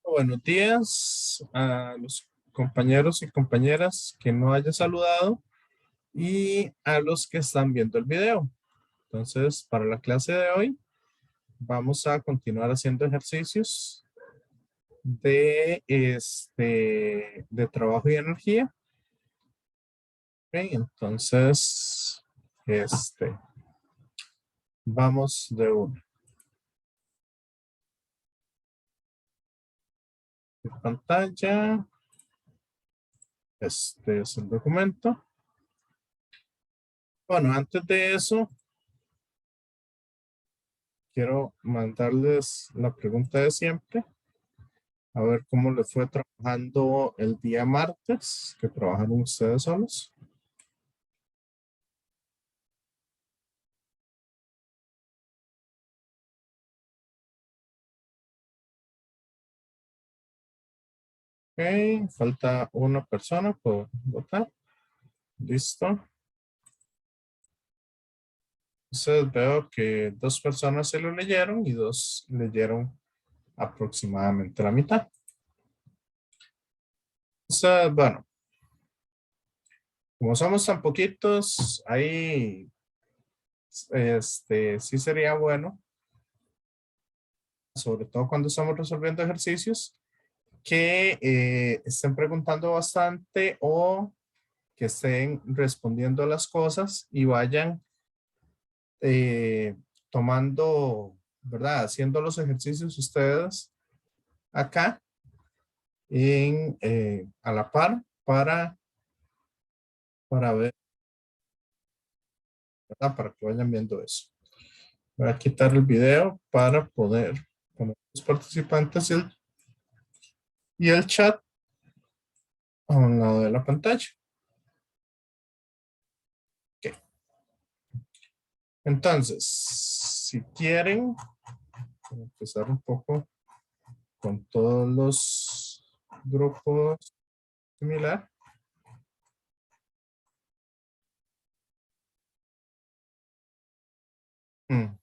Buenos días a los compañeros y compañeras que no haya saludado y a los que están viendo el video. Entonces, para la clase de hoy, vamos a continuar haciendo ejercicios de trabajo y energía. Ok, entonces, vamos de una. Pantalla, este es el documento. Bueno, antes de eso, quiero mandarles la pregunta de siempre. A ver cómo les fue trabajando el día martes, que trabajaron ustedes solos. Ok, falta una persona por votar. Listo. Entonces veo que dos personas se lo leyeron y dos leyeron aproximadamente la mitad. Entonces, bueno, como somos tan poquitos, ahí sí sería bueno, sobre todo cuando estamos resolviendo ejercicios, que estén preguntando bastante o que estén respondiendo las cosas y vayan eh, tomando, ¿verdad? Haciendo los ejercicios ustedes acá a la par para ver, ¿verdad? Para que vayan viendo eso. Voy a quitar el video para poder poner los participantes y el chat a un lado de la pantalla. Ok. Entonces, si quieren, voy a empezar un poco con todos los grupos similar. Mm.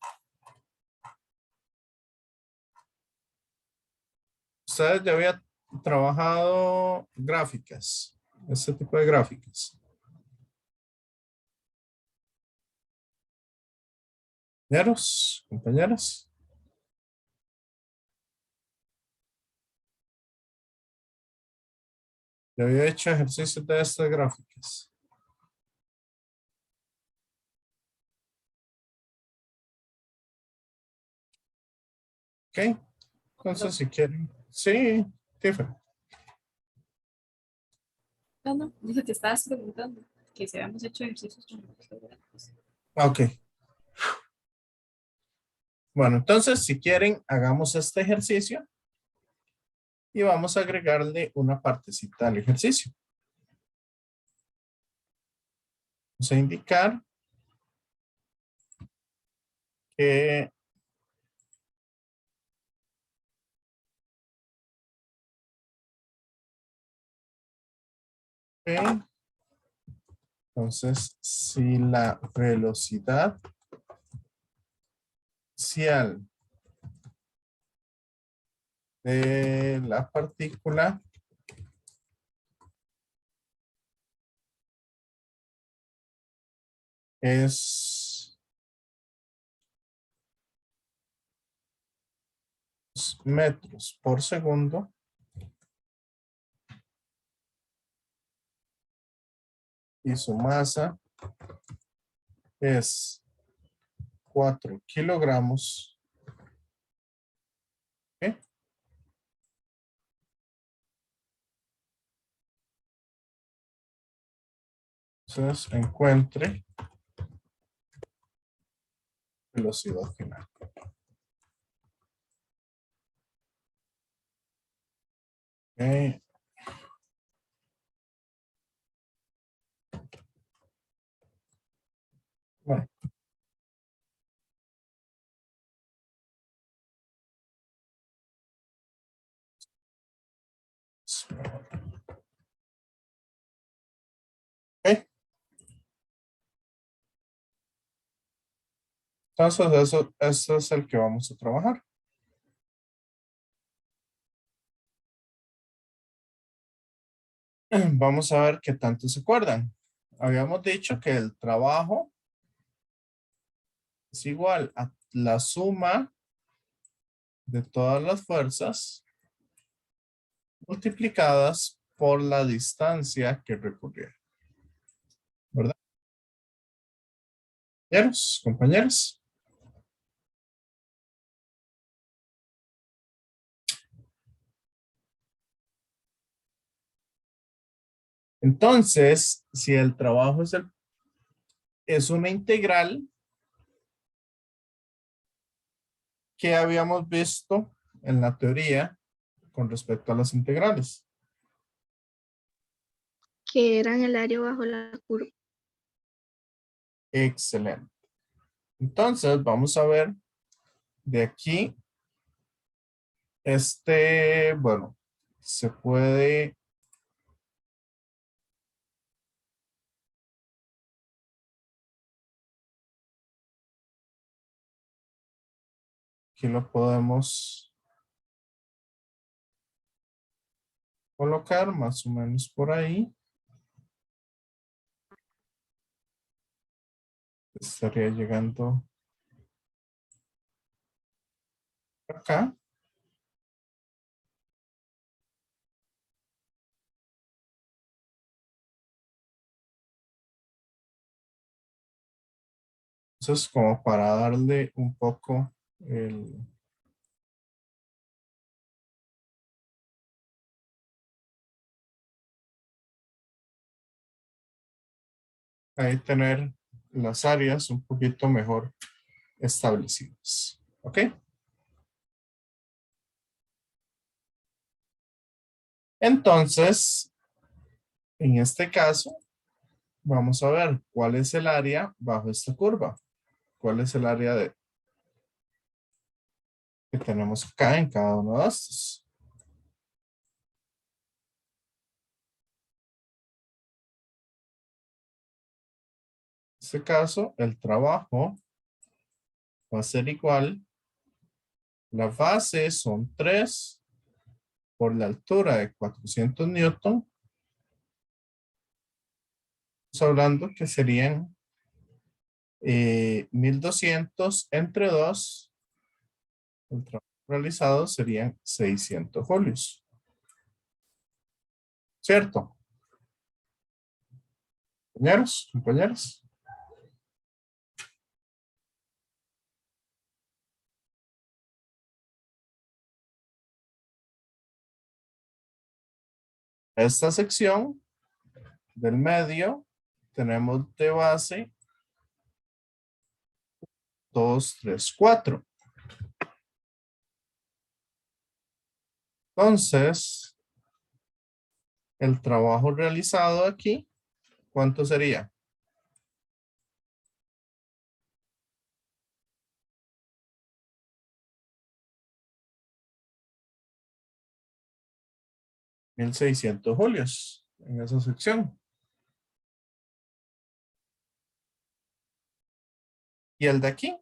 Ustedes ya había trabajado gráficas, este tipo de gráficas. Compañeros, compañeras. Ya había hecho ejercicios de estas gráficas. Ok, entonces si quieren. Sí, Tiffany. No, no, dijo que estabas preguntando que si habíamos hecho ejercicios con los fotográficos. Ok. Bueno, entonces si quieren, hagamos este ejercicio y vamos a agregarle una partecita al ejercicio. Vamos a indicar que entonces si la velocidad inicial de la partícula es metros por segundo y su masa es 4 kilogramos. ¿Ok? Entonces encuentre velocidad final. Ok. Bueno, ok. Entonces eso es el que vamos a trabajar. Vamos a ver qué tanto se acuerdan. Habíamos dicho que el trabajo es igual a la suma de todas las fuerzas multiplicadas por la distancia que recorrieron, ¿verdad? Compañeros, compañeras. Entonces, si el trabajo es una integral que habíamos visto en la teoría con respecto a las integrales. Que eran el área bajo la curva. Excelente. Entonces, vamos a ver de aquí. Bueno, se puede aquí lo podemos colocar más o menos por ahí. Estaría llegando acá. Entonces, como para darle un poco ahí tener las áreas un poquito mejor establecidas. ¿Ok? Entonces, en este caso, vamos a ver cuál es el área bajo esta curva. ¿Cuál es el área que tenemos acá en cada uno de estos? En este caso, el trabajo va a ser igual. La base son 3 por la altura de 400 newton. Estamos hablando que serían 1200 entre 2. El trabajo realizado serían 600 julios. ¿Cierto? Compañeros, compañeras. Esta sección del medio tenemos de base 2, 3, 4. Entonces, el trabajo realizado aquí, ¿cuánto sería? $1,600 en esa sección. ¿Y el de aquí?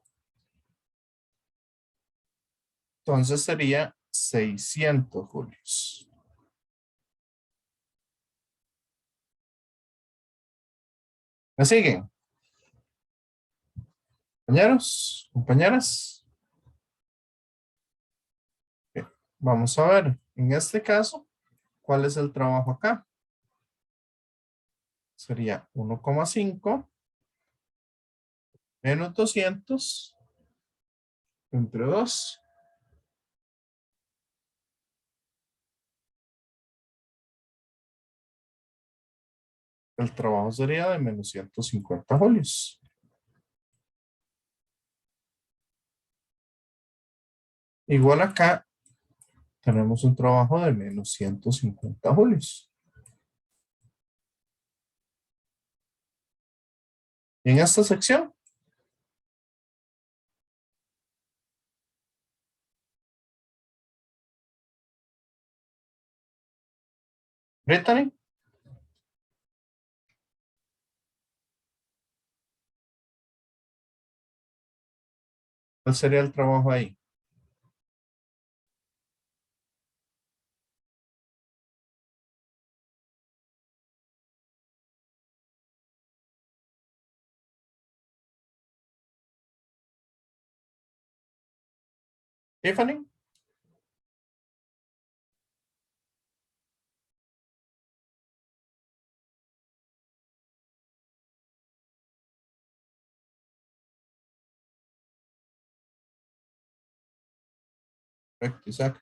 Entonces sería 600 julios. ¿Me siguen? Compañeros, compañeras. Bien, vamos a ver, en este caso, ¿cuál es el trabajo acá? Sería 1,5 menos 200 entre 2. El trabajo sería de menos 150 julios. Igual acá tenemos un trabajo de menos 150 julios. Y en esta sección, Brittany, ¿cuál sería el trabajo ahí? Tiffany. Perfecto, Isaac.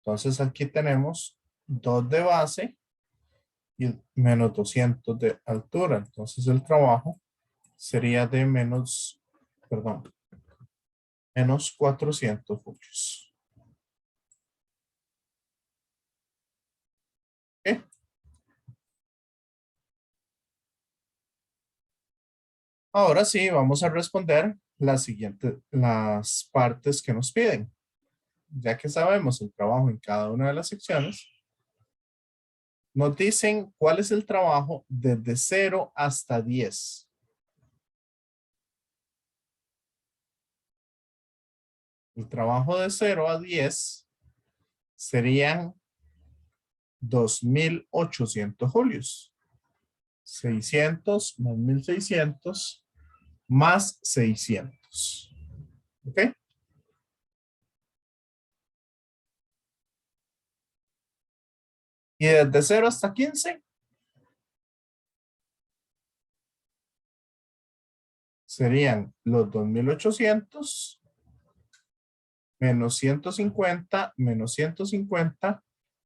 Entonces aquí tenemos 2 de base y menos 200 de altura. Entonces el trabajo sería de menos 400 julios. ¿Ok? Ahora sí, vamos a responder las partes que nos piden. Ya que sabemos el trabajo en cada una de las secciones, nos dicen cuál es el trabajo desde 0 hasta 10. El trabajo de 0 a 10 serían 2.800 julios. 600 más 1.600 más 600. ¿Ok? Y desde 0 hasta 15 serían los 2.800 menos 150 menos 150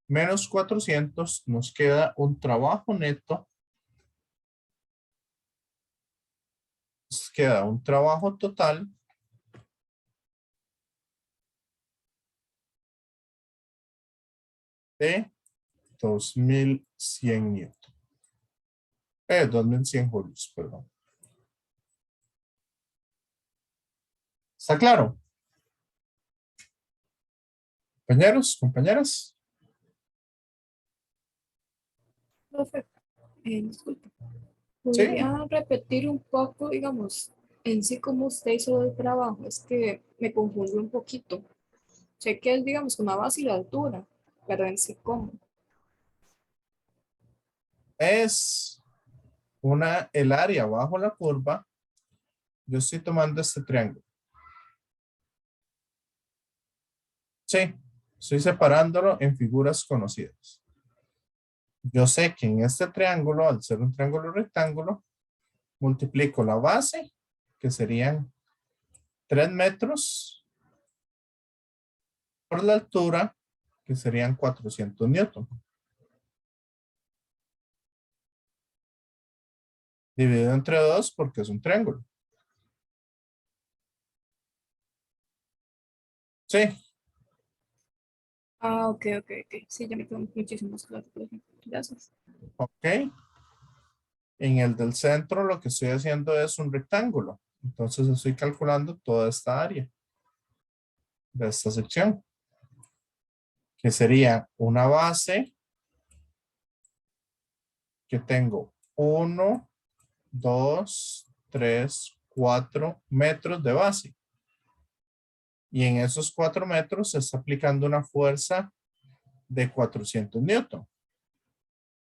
menos 400. Nos queda un trabajo neto. Nos queda un trabajo total de 2.100 newton. 2.100 julios, perdón. ¿Está claro? Compañeros, compañeras. Profe, disculpe, Sí. ¿podría repetir un poco, digamos, en sí cómo usted hizo el trabajo? Es que me confundió un poquito. Sé que es, digamos, con la base y la altura, pero en sí cómo. Es el área bajo la curva. Yo estoy tomando este triángulo. Sí, estoy separándolo en figuras conocidas. Yo sé que en este triángulo, al ser un triángulo rectángulo, multiplico la base, que serían 3 metros, por la altura, que serían 400 newton. Dividido entre 2 porque es un triángulo. Sí, Ah, ok. Sí, ya me quedó muchísimo más claro, profe. Gracias. ok. En el del centro lo que estoy haciendo es un rectángulo. Entonces estoy calculando toda esta área de esta sección, que sería una base que tengo 1, 2, 3, 4 metros de base. Y en esos 4 metros se está aplicando una fuerza de 400 newton.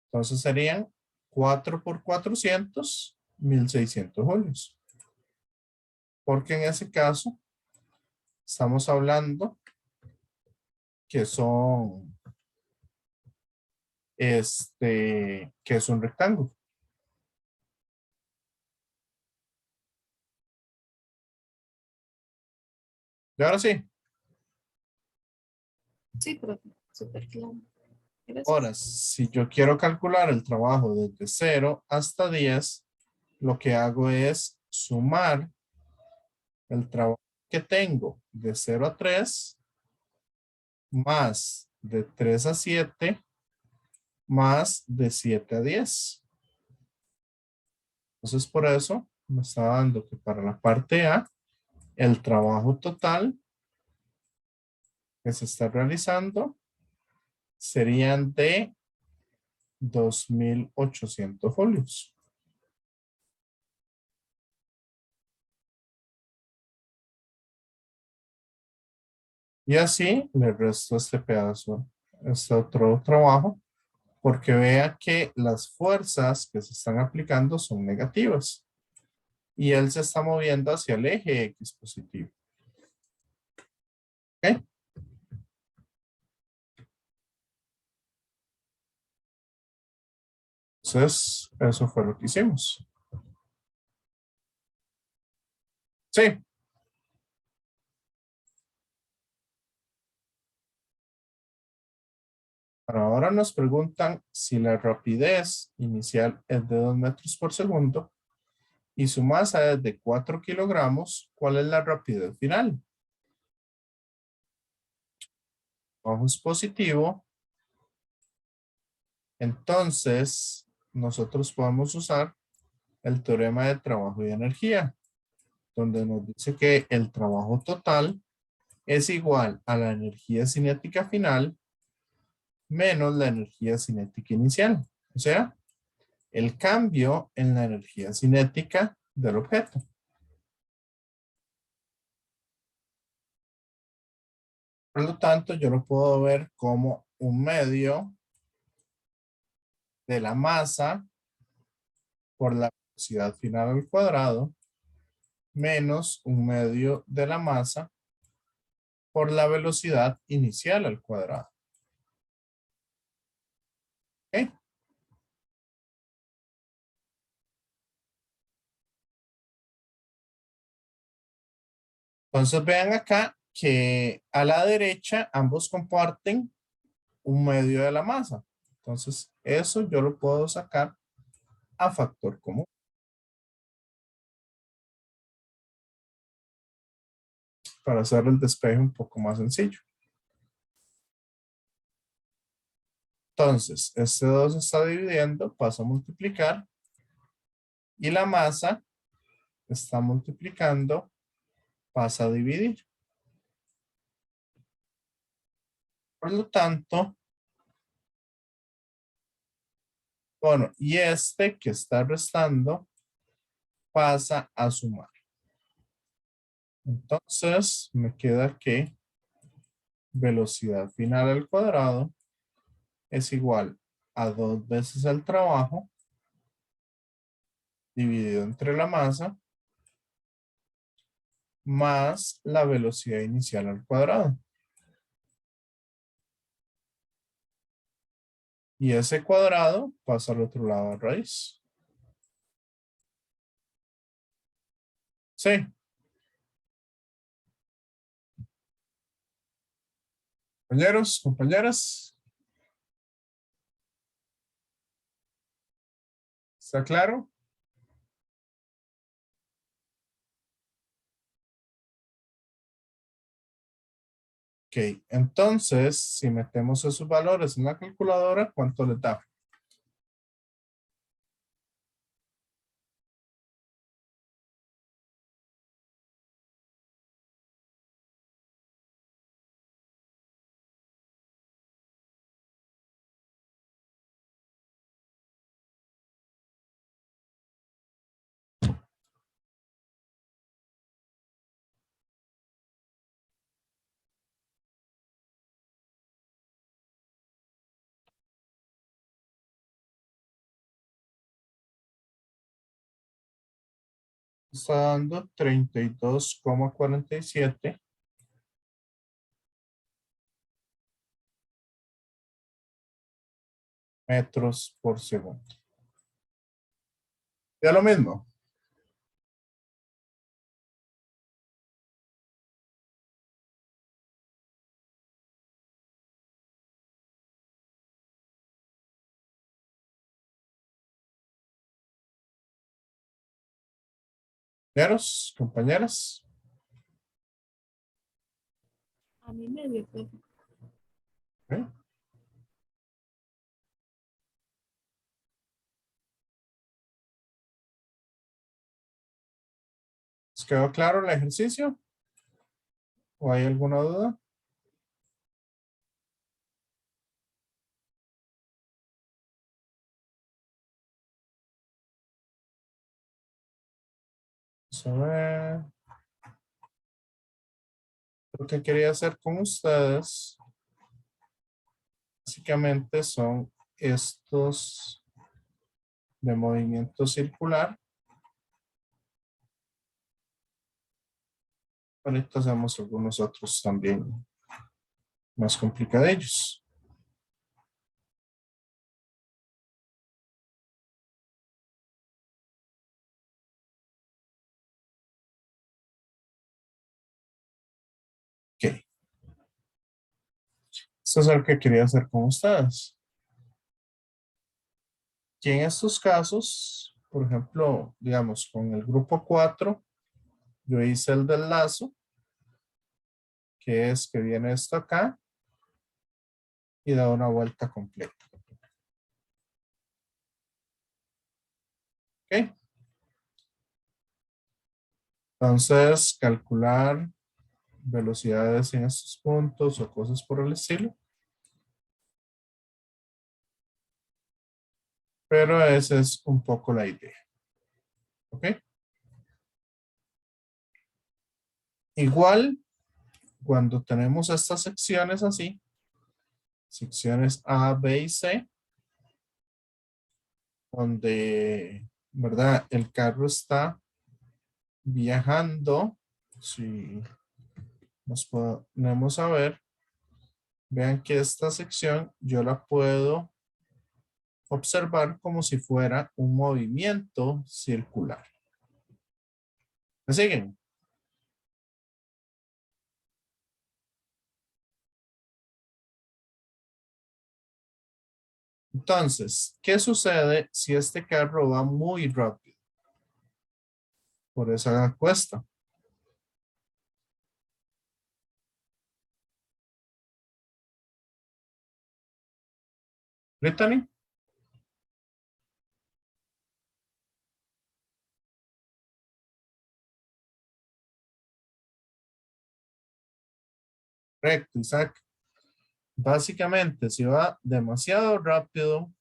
Entonces serían 4 por 400, 1.600 julios. Porque en ese caso estamos hablando que que es un rectángulo. Y ahora sí, Sí, profe, súper claro. ahora, Gracias. si yo quiero calcular el trabajo desde 0 hasta 10, lo que hago es sumar el trabajo que tengo de 0 a 3 más de 3 a 7 más de 7 a 10. Entonces, por eso me está dando que para la parte A, el trabajo total que se está realizando serían de 2.800 folios. Y así le resto este pedazo, este otro trabajo, porque vea que las fuerzas que se están aplicando son negativas. Y él se está moviendo hacia el eje X positivo. ¿Ok? Entonces, eso fue lo que hicimos. Sí. Pero ahora nos preguntan si la rapidez inicial es de 2 metros por segundo y su masa es de 4 kilogramos, ¿cuál es la rapidez final? Bajo es positivo. Entonces, nosotros podemos usar el teorema de trabajo y energía, donde nos dice que el trabajo total es igual a la energía cinética final menos la energía cinética inicial. O sea, el cambio en la energía cinética del objeto. Por lo tanto, yo lo puedo ver como un medio de la masa por la velocidad final al cuadrado menos un medio de la masa por la velocidad inicial al cuadrado. ¿Ok? Entonces vean acá que a la derecha ambos comparten un medio de la masa. Entonces eso yo lo puedo sacar a factor común para hacer el despeje un poco más sencillo. Entonces, este 2 está dividiendo, pasa a multiplicar y la masa está multiplicando, pasa a dividir. Por lo tanto, bueno, y este que está restando pasa a sumar. Entonces, me queda que velocidad final al cuadrado es igual a 2 veces el trabajo dividido entre la masa más la velocidad inicial al cuadrado. Y ese cuadrado pasa al otro lado de raíz. Sí. Compañeros, compañeras, ¿está claro? Ok, entonces, si metemos esos valores en la calculadora, ¿cuánto le da? Está dando 32,47 metros por segundo. Ya lo mismo. Compañeros, compañeras. A mí me dio, pues. ¿Ok? ¿Les quedó claro el ejercicio? ¿O hay alguna duda? Vamos a ver. Lo que quería hacer con ustedes, básicamente son estos de movimiento circular. Ahorita hacemos algunos otros también más complicadillos. Ok. Esto es lo que quería hacer con ustedes. Y en estos casos, por ejemplo, digamos, con el grupo 4, yo hice el del lazo, que es que viene esto acá y da una vuelta completa. ¿Ok? Entonces, calcular velocidades en estos puntos o cosas por el estilo. Pero esa es un poco la idea. ¿Ok? Igual, cuando tenemos estas secciones así, secciones A, B y C, donde, ¿verdad? El carro está viajando. Si nos ponemos a ver, vean que esta sección yo la puedo observar como si fuera un movimiento circular. ¿Me siguen? Entonces, ¿qué sucede si este carro va muy rápido por esa cuesta? Brittany, correcto, Isaac. Básicamente, si va demasiado rápido,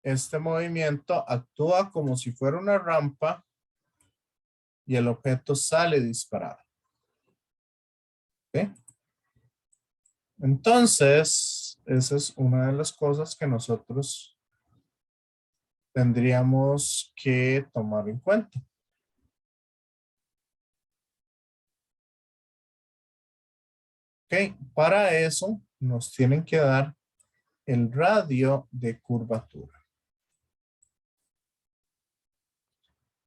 este movimiento actúa como si fuera una rampa y el objeto sale disparado. ¿Ok? Entonces, esa es una de las cosas que nosotros tendríamos que tomar en cuenta. Ok, para eso nos tienen que dar el radio de curvatura.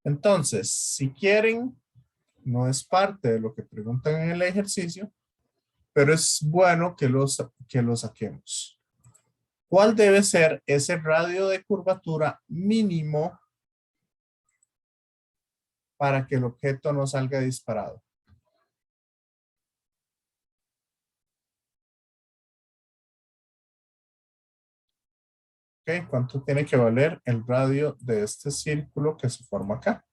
Entonces, si quieren, no es parte de lo que preguntan en el ejercicio, pero es bueno que lo saquemos. ¿Cuál debe ser ese radio de curvatura mínimo para que el objeto no salga disparado? ¿Ok? ¿Cuánto tiene que valer el radio de este círculo que se forma acá?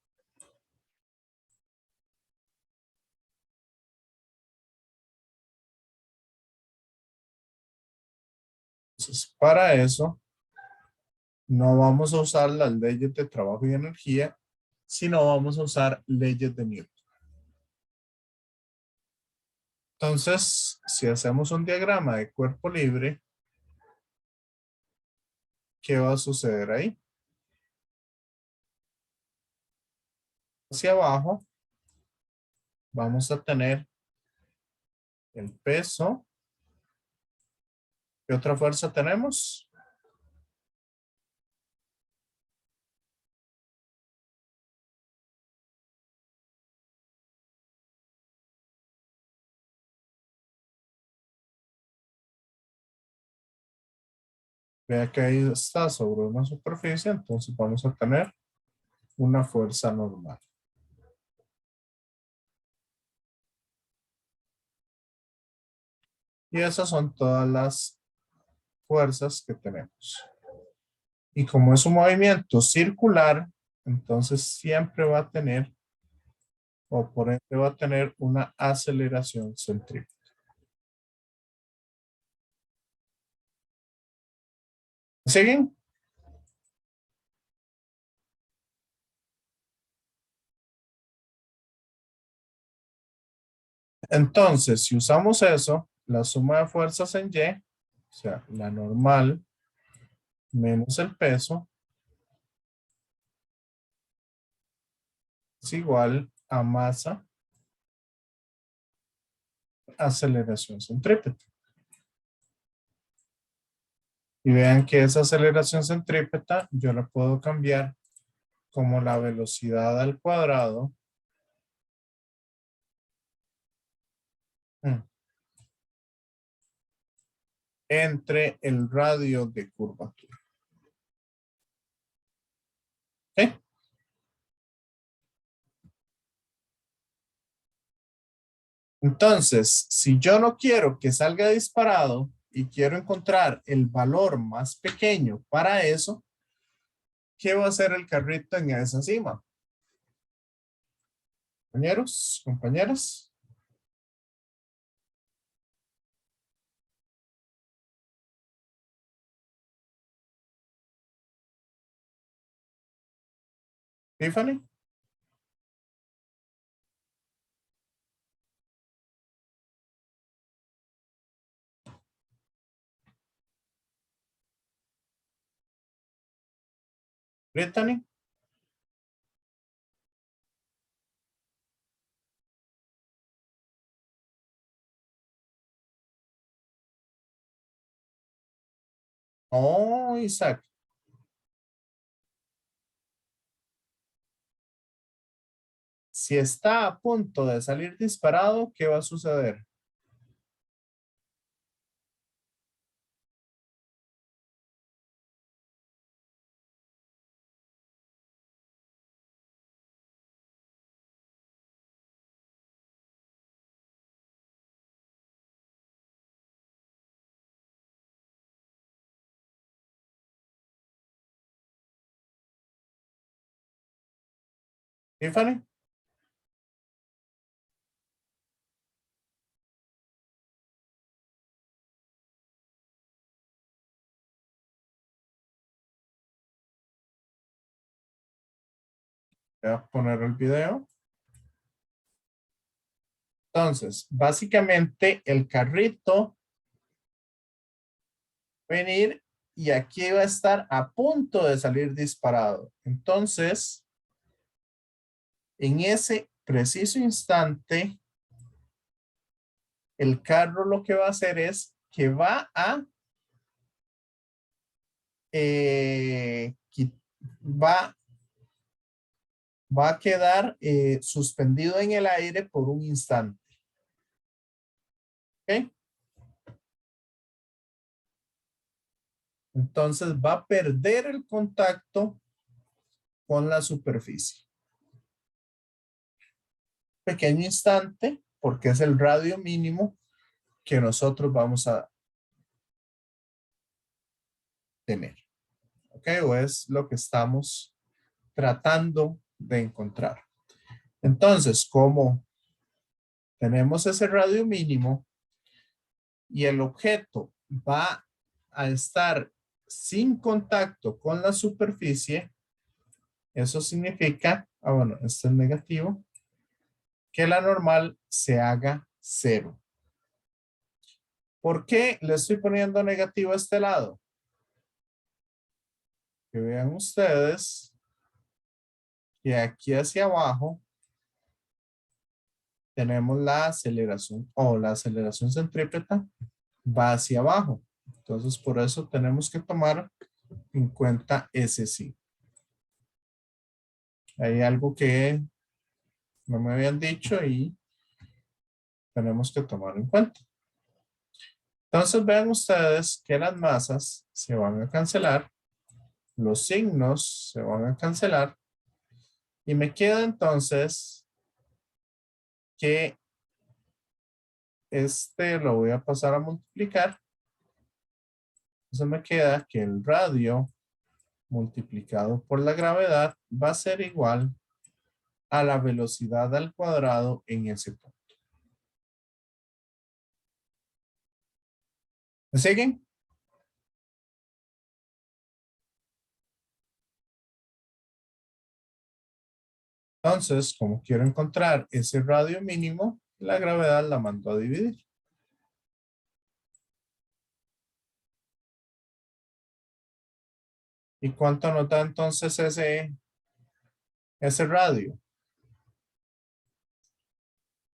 Entonces, para eso, no vamos a usar las leyes de trabajo y energía, sino vamos a usar leyes de Newton. Entonces, si hacemos un diagrama de cuerpo libre, ¿qué va a suceder ahí? Hacia abajo vamos a tener el peso. ¿Qué otra fuerza tenemos? Vea que ahí está sobre una superficie, entonces vamos a tener una fuerza normal. Y esas son todas las fuerzas que tenemos. Y como es un movimiento circular, entonces siempre va a tener, o por ende va a tener una aceleración centrífuga. ¿Siguen? Entonces, si usamos eso, la suma de fuerzas en Y, o sea, la normal menos el peso, es igual a masa, aceleración centrípeta. Y vean que esa aceleración centrípeta yo la puedo cambiar como la velocidad al cuadrado entre el radio de curvatura. ¿Ok? Entonces, si yo no quiero que salga disparado y quiero encontrar el valor más pequeño para eso, ¿qué va a hacer el carrito en esa cima? Compañeros, compañeras. Tiffany. Brittany. Oh, Isaac. Si está a punto de salir disparado, ¿qué va a suceder? Tiffany. Voy a poner el video. Entonces, básicamente el carrito va a venir y aquí va a estar a punto de salir disparado. Entonces, en ese preciso instante, el carro lo que va a hacer es que eh, va, va a quedar suspendido en el aire por un instante. ¿Ok? Entonces va a perder el contacto con la superficie. Pequeño instante, porque es el radio mínimo que nosotros vamos a tener. ¿Ok? O es lo que estamos tratando de encontrar. Entonces, como tenemos ese radio mínimo y el objeto va a estar sin contacto con la superficie, eso significa, bueno, esto es negativo, que la normal se haga cero. ¿Por qué le estoy poniendo negativo a este lado? Que vean ustedes que aquí hacia abajo tenemos la aceleración o la aceleración centrípeta va hacia abajo. Entonces, por eso tenemos que tomar en cuenta ese sí. Hay algo que no me habían dicho y tenemos que tomar en cuenta. Entonces, vean ustedes que las masas se van a cancelar, los signos se van a cancelar y me queda entonces que este lo voy a pasar a multiplicar. Entonces me queda que el radio multiplicado por la gravedad va a ser igual a la velocidad al cuadrado en ese punto. ¿Me siguen? Entonces, como quiero encontrar ese radio mínimo, la gravedad la mando a dividir. ¿Y cuánto nos da entonces ese radio?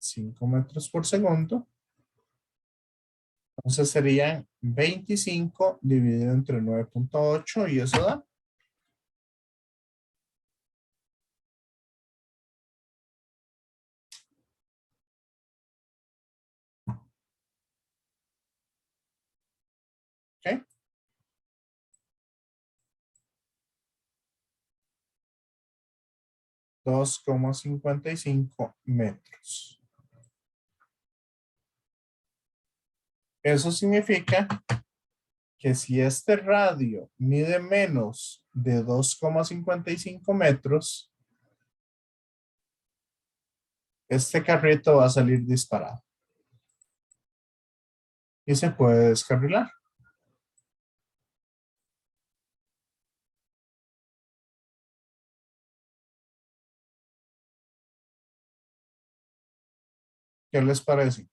5 metros por segundo. Entonces serían 25 dividido entre 9.8 y eso da. ¿Ok? 2,55 metros. Eso significa que si este radio mide menos de 2,55 metros, este carrito va a salir disparado. Y se puede descarrilar. ¿Qué les parece?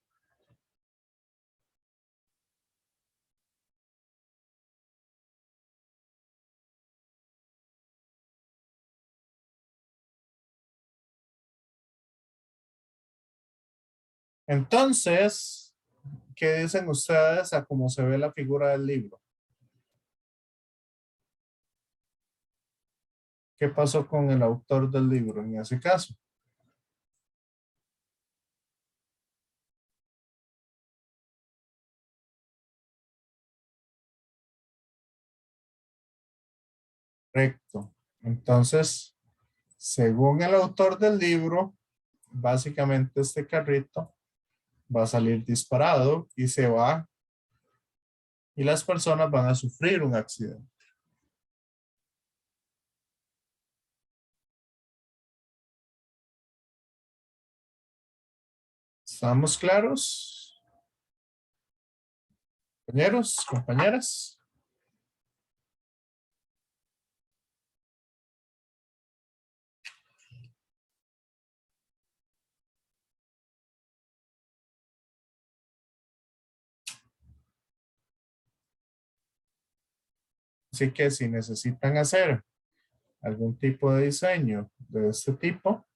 Entonces, ¿qué dicen ustedes a cómo se ve la figura del libro? ¿Qué pasó con el autor del libro en ese caso? Correcto. Entonces, según el autor del libro, básicamente este carrito va a salir disparado y se va y las personas van a sufrir un accidente. ¿Estamos claros? Compañeros, compañeras. Así que si necesitan hacer algún tipo de diseño de este tipo,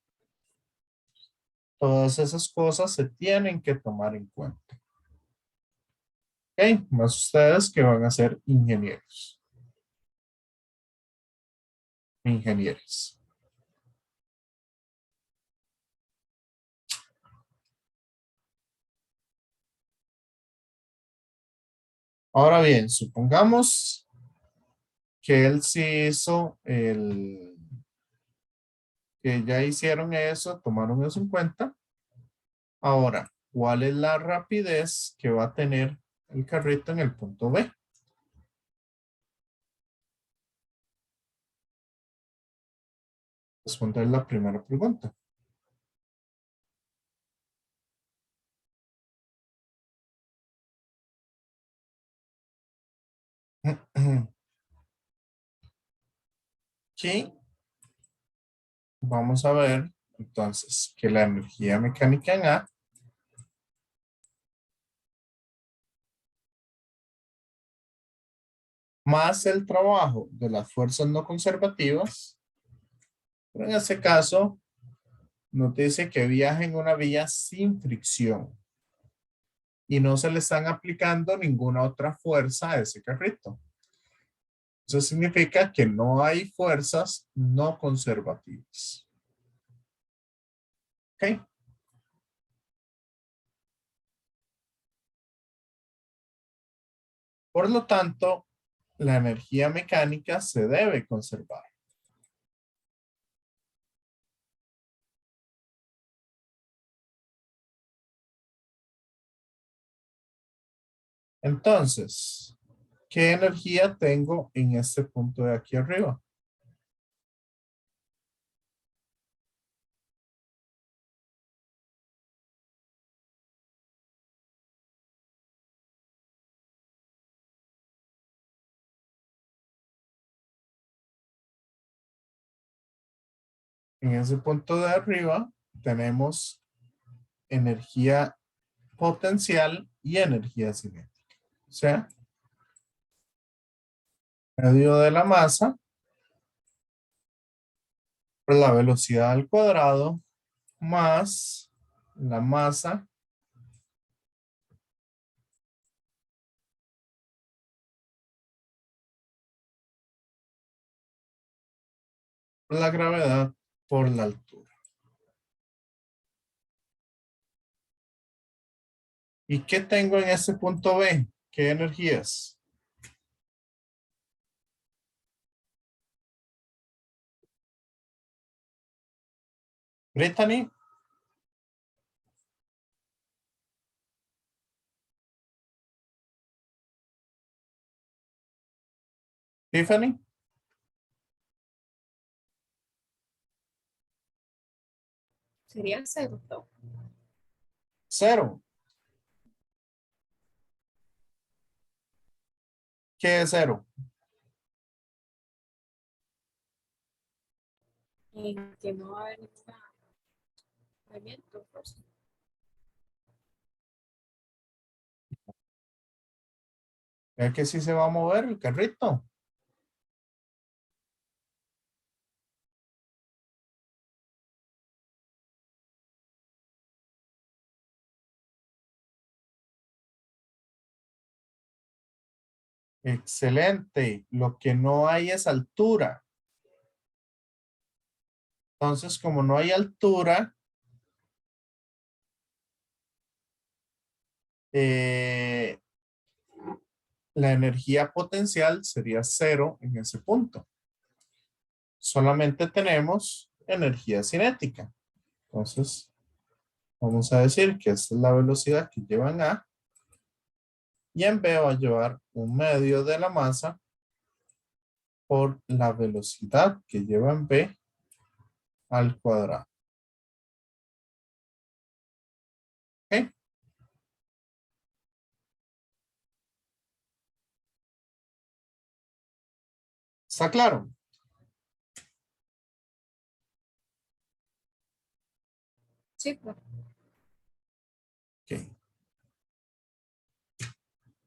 todas esas cosas se tienen que tomar en cuenta. Ok, más ustedes que van a ser ingenieros. Ingenieros. Ahora bien, supongamos que él sí hizo que ya hicieron eso, tomaron eso en cuenta. Ahora, ¿cuál es la rapidez que va a tener el carrito en el punto B? Responder la primera pregunta. Aquí vamos a ver entonces que la energía mecánica en A más el trabajo de las fuerzas no conservativas, pero en este caso nos dice que viaja en una vía sin fricción y no se le están aplicando ninguna otra fuerza a ese carrito. Eso significa que no hay fuerzas no conservativas. ¿Ok? Por lo tanto, la energía mecánica se debe conservar. Entonces, ¿qué energía tengo en este punto de aquí arriba? En ese punto de arriba tenemos energía potencial y energía cinética. O sea, medio de la masa por la velocidad al cuadrado más la masa la gravedad por la altura. ¿Y qué tengo en este punto B? ¿Qué energías? Brittany. Tiffany. Sería cero, ¿no? Cero. ¿Qué es cero? En que no va a haber ningún movimiento, pues. ¿Es que sí se va a mover el carrito? Excelente. Lo que no hay es altura. Entonces, como no hay altura, eh, la energía potencial sería cero en ese punto. Solamente tenemos energía cinética. Entonces, vamos a decir que esta es la velocidad que lleva en A y en B va a llevar un medio de la masa por la velocidad que lleva en B al cuadrado. ¿Ok? ¿Está claro? Sí, pues. Ok.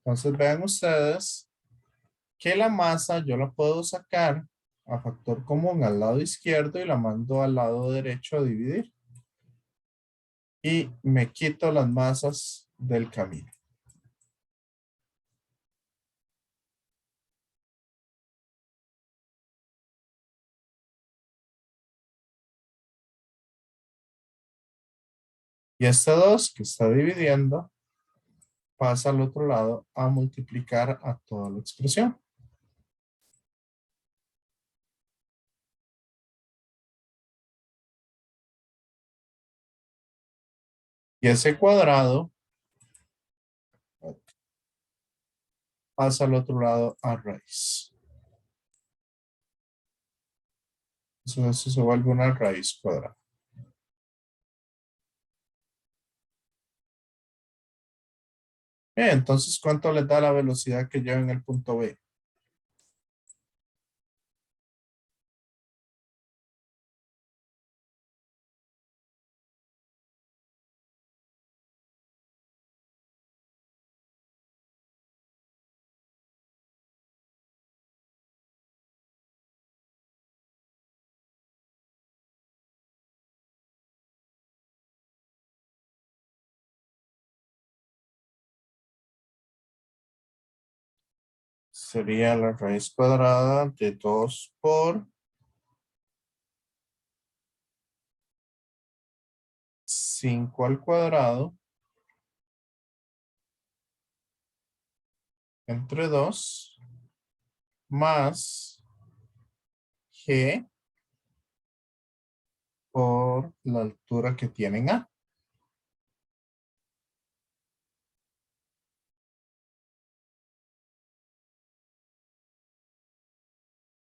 Entonces vean ustedes que la masa yo la puedo sacar a factor común al lado izquierdo y la mando al lado derecho a dividir. Y me quito las masas del camino. Y este 2 que está dividiendo pasa al otro lado a multiplicar a toda la expresión. Y ese cuadrado pasa al otro lado a raíz. Entonces eso se vuelve una raíz cuadrada. Bien, entonces, ¿cuánto les da la velocidad que lleva en el punto B? Sería la raíz cuadrada de 2 por 5 al cuadrado entre 2 más G por la altura que tienen A.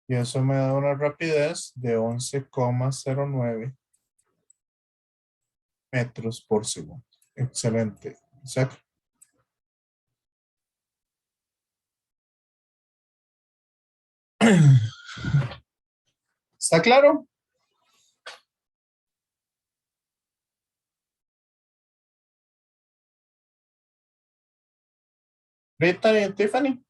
Y eso me da una rapidez de 11,09 metros por segundo. Excelente. Exacto. ¿Está claro? Rita y Tiffany.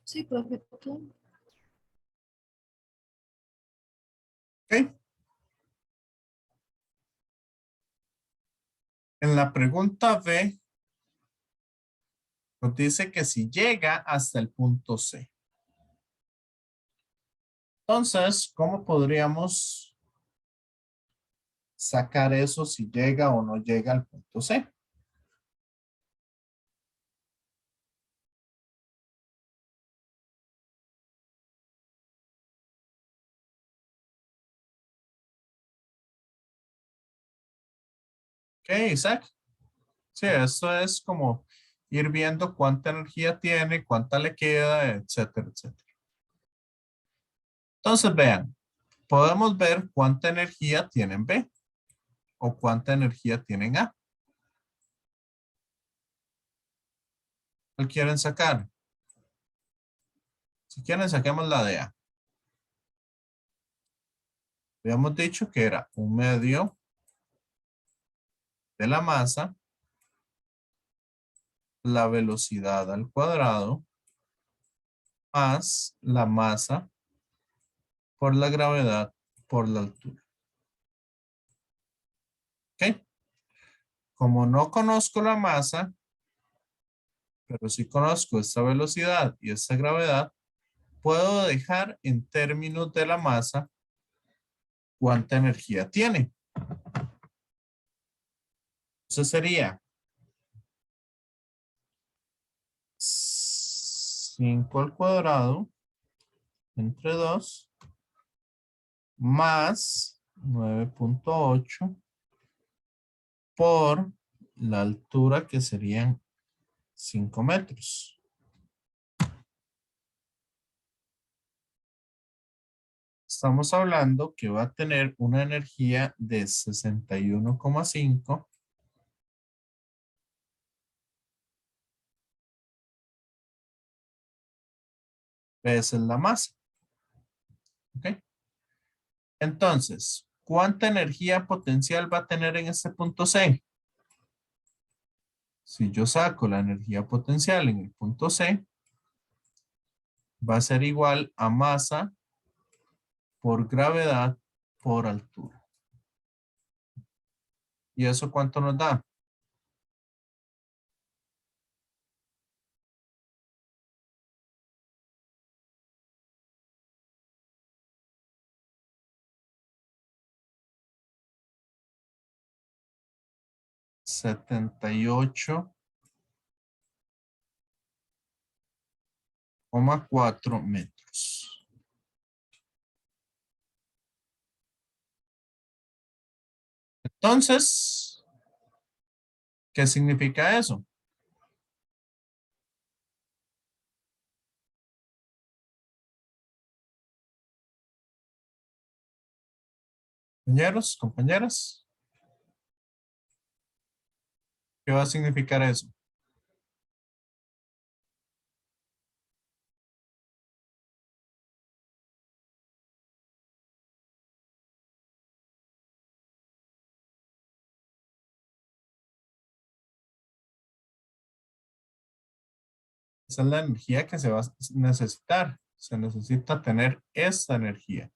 Sí, perfecto. ¿Ok? En la pregunta B, nos dice que si llega hasta el punto C. Entonces, ¿cómo podríamos sacar eso si llega o no llega al punto C? Ok, Isaac. Sí, esto es como ir viendo cuánta energía tiene, cuánta le queda, etcétera, etcétera. Entonces, vean, podemos ver cuánta energía tiene en B o cuánta energía tiene en A. ¿Cuál quieren sacar? Si quieren, saquemos la de A. Habíamos dicho que era 1/2 de la masa, la velocidad al cuadrado, más la masa por la gravedad por la altura. ¿Ok? Como no conozco la masa, pero sí conozco esta velocidad y esta gravedad, puedo dejar en términos de la masa cuánta energía tiene. Entonces sería 5 al cuadrado entre 2 más 9.8 por la altura que serían 5 metros. Estamos hablando que va a tener una energía de 61,5 veces la masa. ¿Ok? Entonces, ¿cuánta energía potencial va a tener en este punto C? Si yo saco la energía potencial en el punto C, va a ser igual a masa por gravedad por altura. ¿Y eso cuánto nos da? Setenta y ocho coma cuatro metros. Entonces, ¿qué significa eso? Compañeros, compañeras, ¿qué va a significar eso? Esa es la energía que se va a necesitar. Se necesita tener esta energía.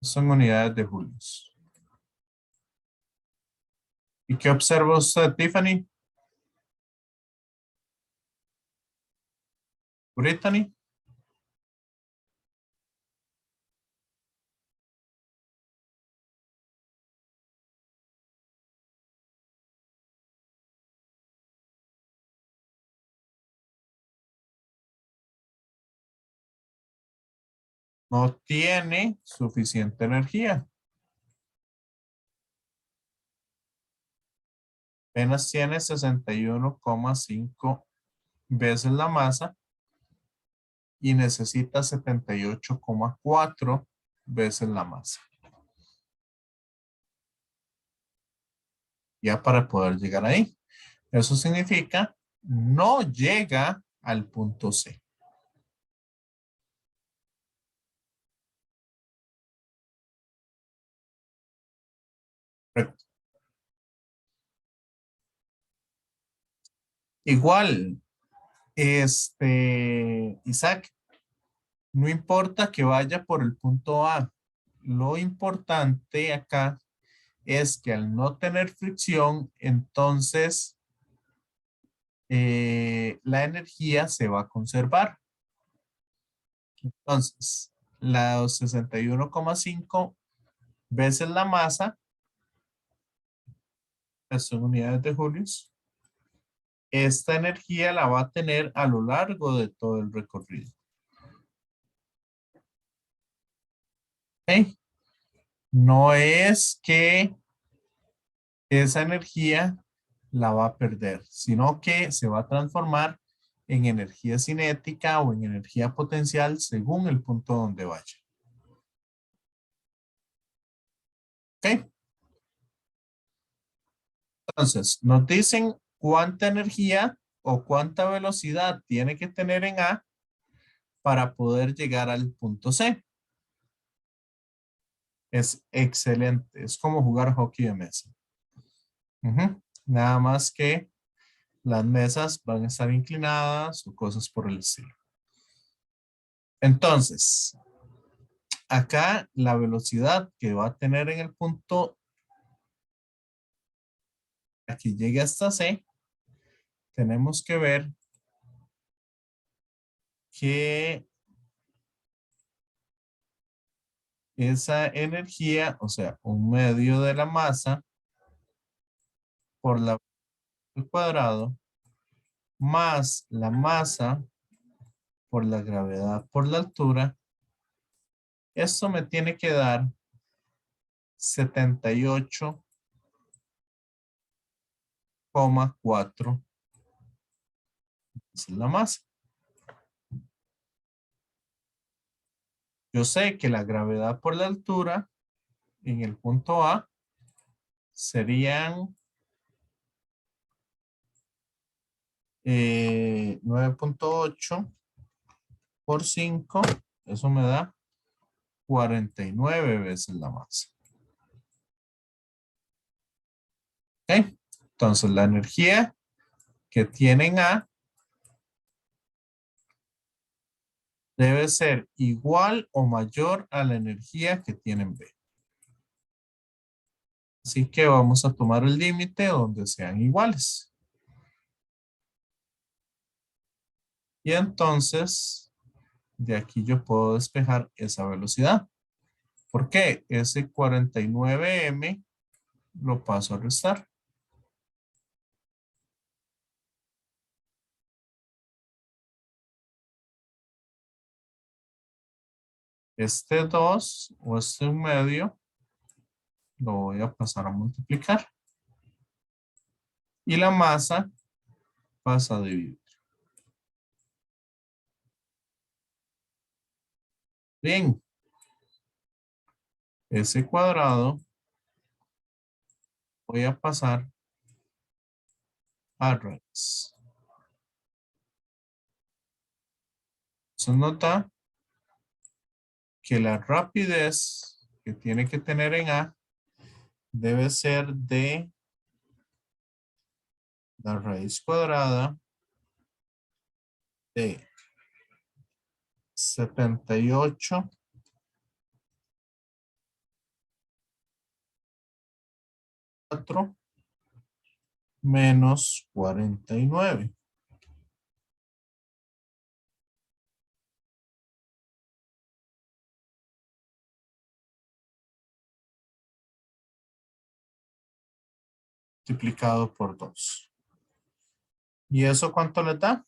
Son unidades de julios. ¿Y qué observa usted, Tiffany? Brittany. No tiene suficiente energía. Apenas tiene 61,5 veces la masa y necesita 78,4 veces la masa. Ya para poder llegar ahí. Eso significa no llega al punto C. Igual, Isaac, no importa que vaya por el punto A. Lo importante acá es que al no tener fricción, entonces la energía se va a conservar. Entonces, las 61,5 veces la masa, las son unidades de julios, esta energía la va a tener a lo largo de todo el recorrido. ¿Ok? No es que esa energía la va a perder, sino que se va a transformar en energía cinética o en energía potencial según el punto donde vaya. ¿Ok? Entonces, nos dicen cuánta energía o cuánta velocidad tiene que tener en A para poder llegar al punto C. Es excelente. Es como jugar hockey de mesa. Nada más que las mesas van a estar inclinadas o cosas por el estilo. Entonces, acá la velocidad que va a tener en el punto que llegue hasta C, tenemos que ver que esa energía, o sea, un medio de la masa por la al cuadrado más la masa por la gravedad por la altura, esto me tiene que dar 78,4. Esa es la masa. Yo sé que la gravedad por la altura en el punto A serían 9,8 por 5. Eso me da 49 veces la masa. ¿Ok? Entonces la energía que tienen A debe ser igual o mayor a la energía que tienen B. Así que vamos a tomar el límite donde sean iguales. Y entonces, de aquí yo puedo despejar esa velocidad. ¿Por qué? Ese 49m lo paso a restar. Este 2 o este 1/2 lo voy a pasar a multiplicar. Y la masa pasa a dividir. Bien. Ese cuadrado voy a pasar a raíz. Se nota que la rapidez que tiene que tener en A debe ser de la raíz cuadrada de 78 menos 49. Multiplicado por 2. ¿Y eso cuánto le da?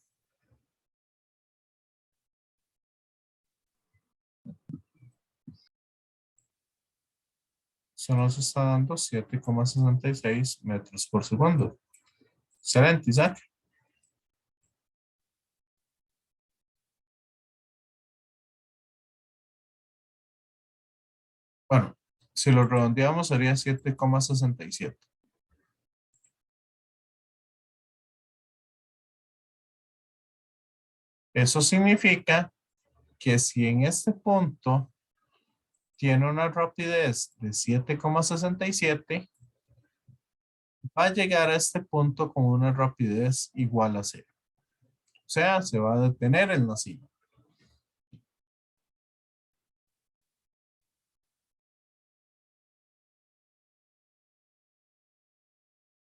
Eso nos está dando 7,66 metros por segundo. Excelente, Isaac. Bueno, si lo redondeamos sería 7,67. Eso significa que si en este punto tiene una rapidez de 7,67, va a llegar a este punto con una rapidez igual a cero. O sea, se va a detener en la cima.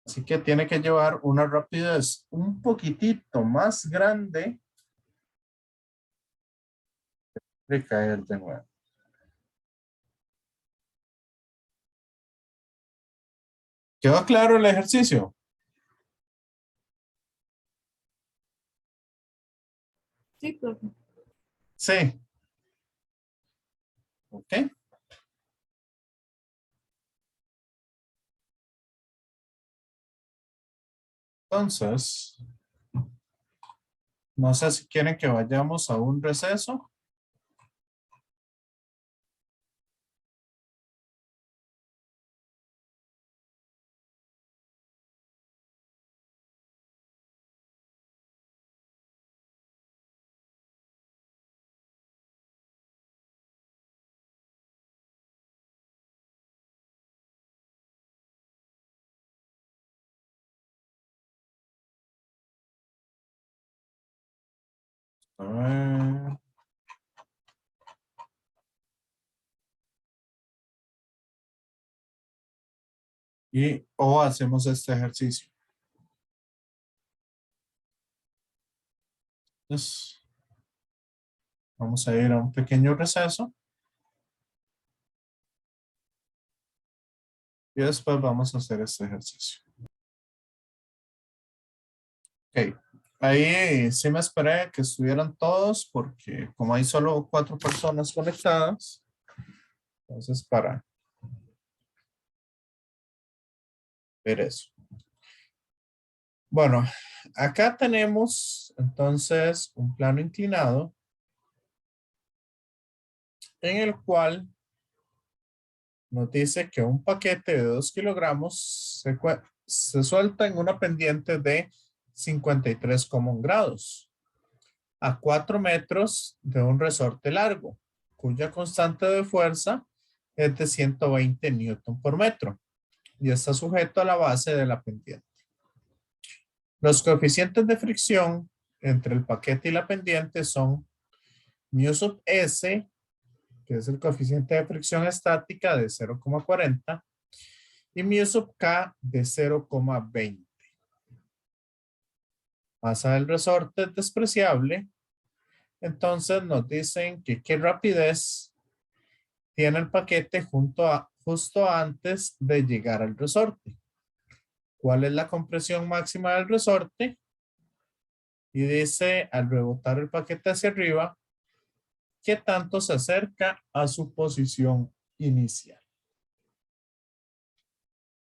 Así que tiene que llevar una rapidez un poquitito más grande de caer de nuevo. ¿Quedó claro el ejercicio? Sí, profe. Sí. Ok. Entonces, no sé si quieren que vayamos a un receso. A ver. Y o hacemos este ejercicio. Entonces, vamos a ir a un pequeño receso. Y después vamos a hacer este ejercicio. Ok. Ahí sí me esperé que estuvieran todos porque como hay solo 4 personas conectadas, entonces para ver eso. Bueno, acá tenemos entonces un plano inclinado en el cual nos dice que un paquete de 2 kilogramos se suelta en una pendiente de 53,1 grados a 4 metros de un resorte largo, cuya constante de fuerza es de 120 newton por metro y está sujeto a la base de la pendiente. Los coeficientes de fricción entre el paquete y la pendiente son mu sub s, que es el coeficiente de fricción estática de 0,40, y mu sub k de 0,20. Masa del resorte es despreciable, entonces nos dicen que qué rapidez tiene el paquete justo antes de llegar al resorte. ¿Cuál es la compresión máxima del resorte? Y dice, al rebotar el paquete hacia arriba, ¿qué tanto se acerca a su posición inicial?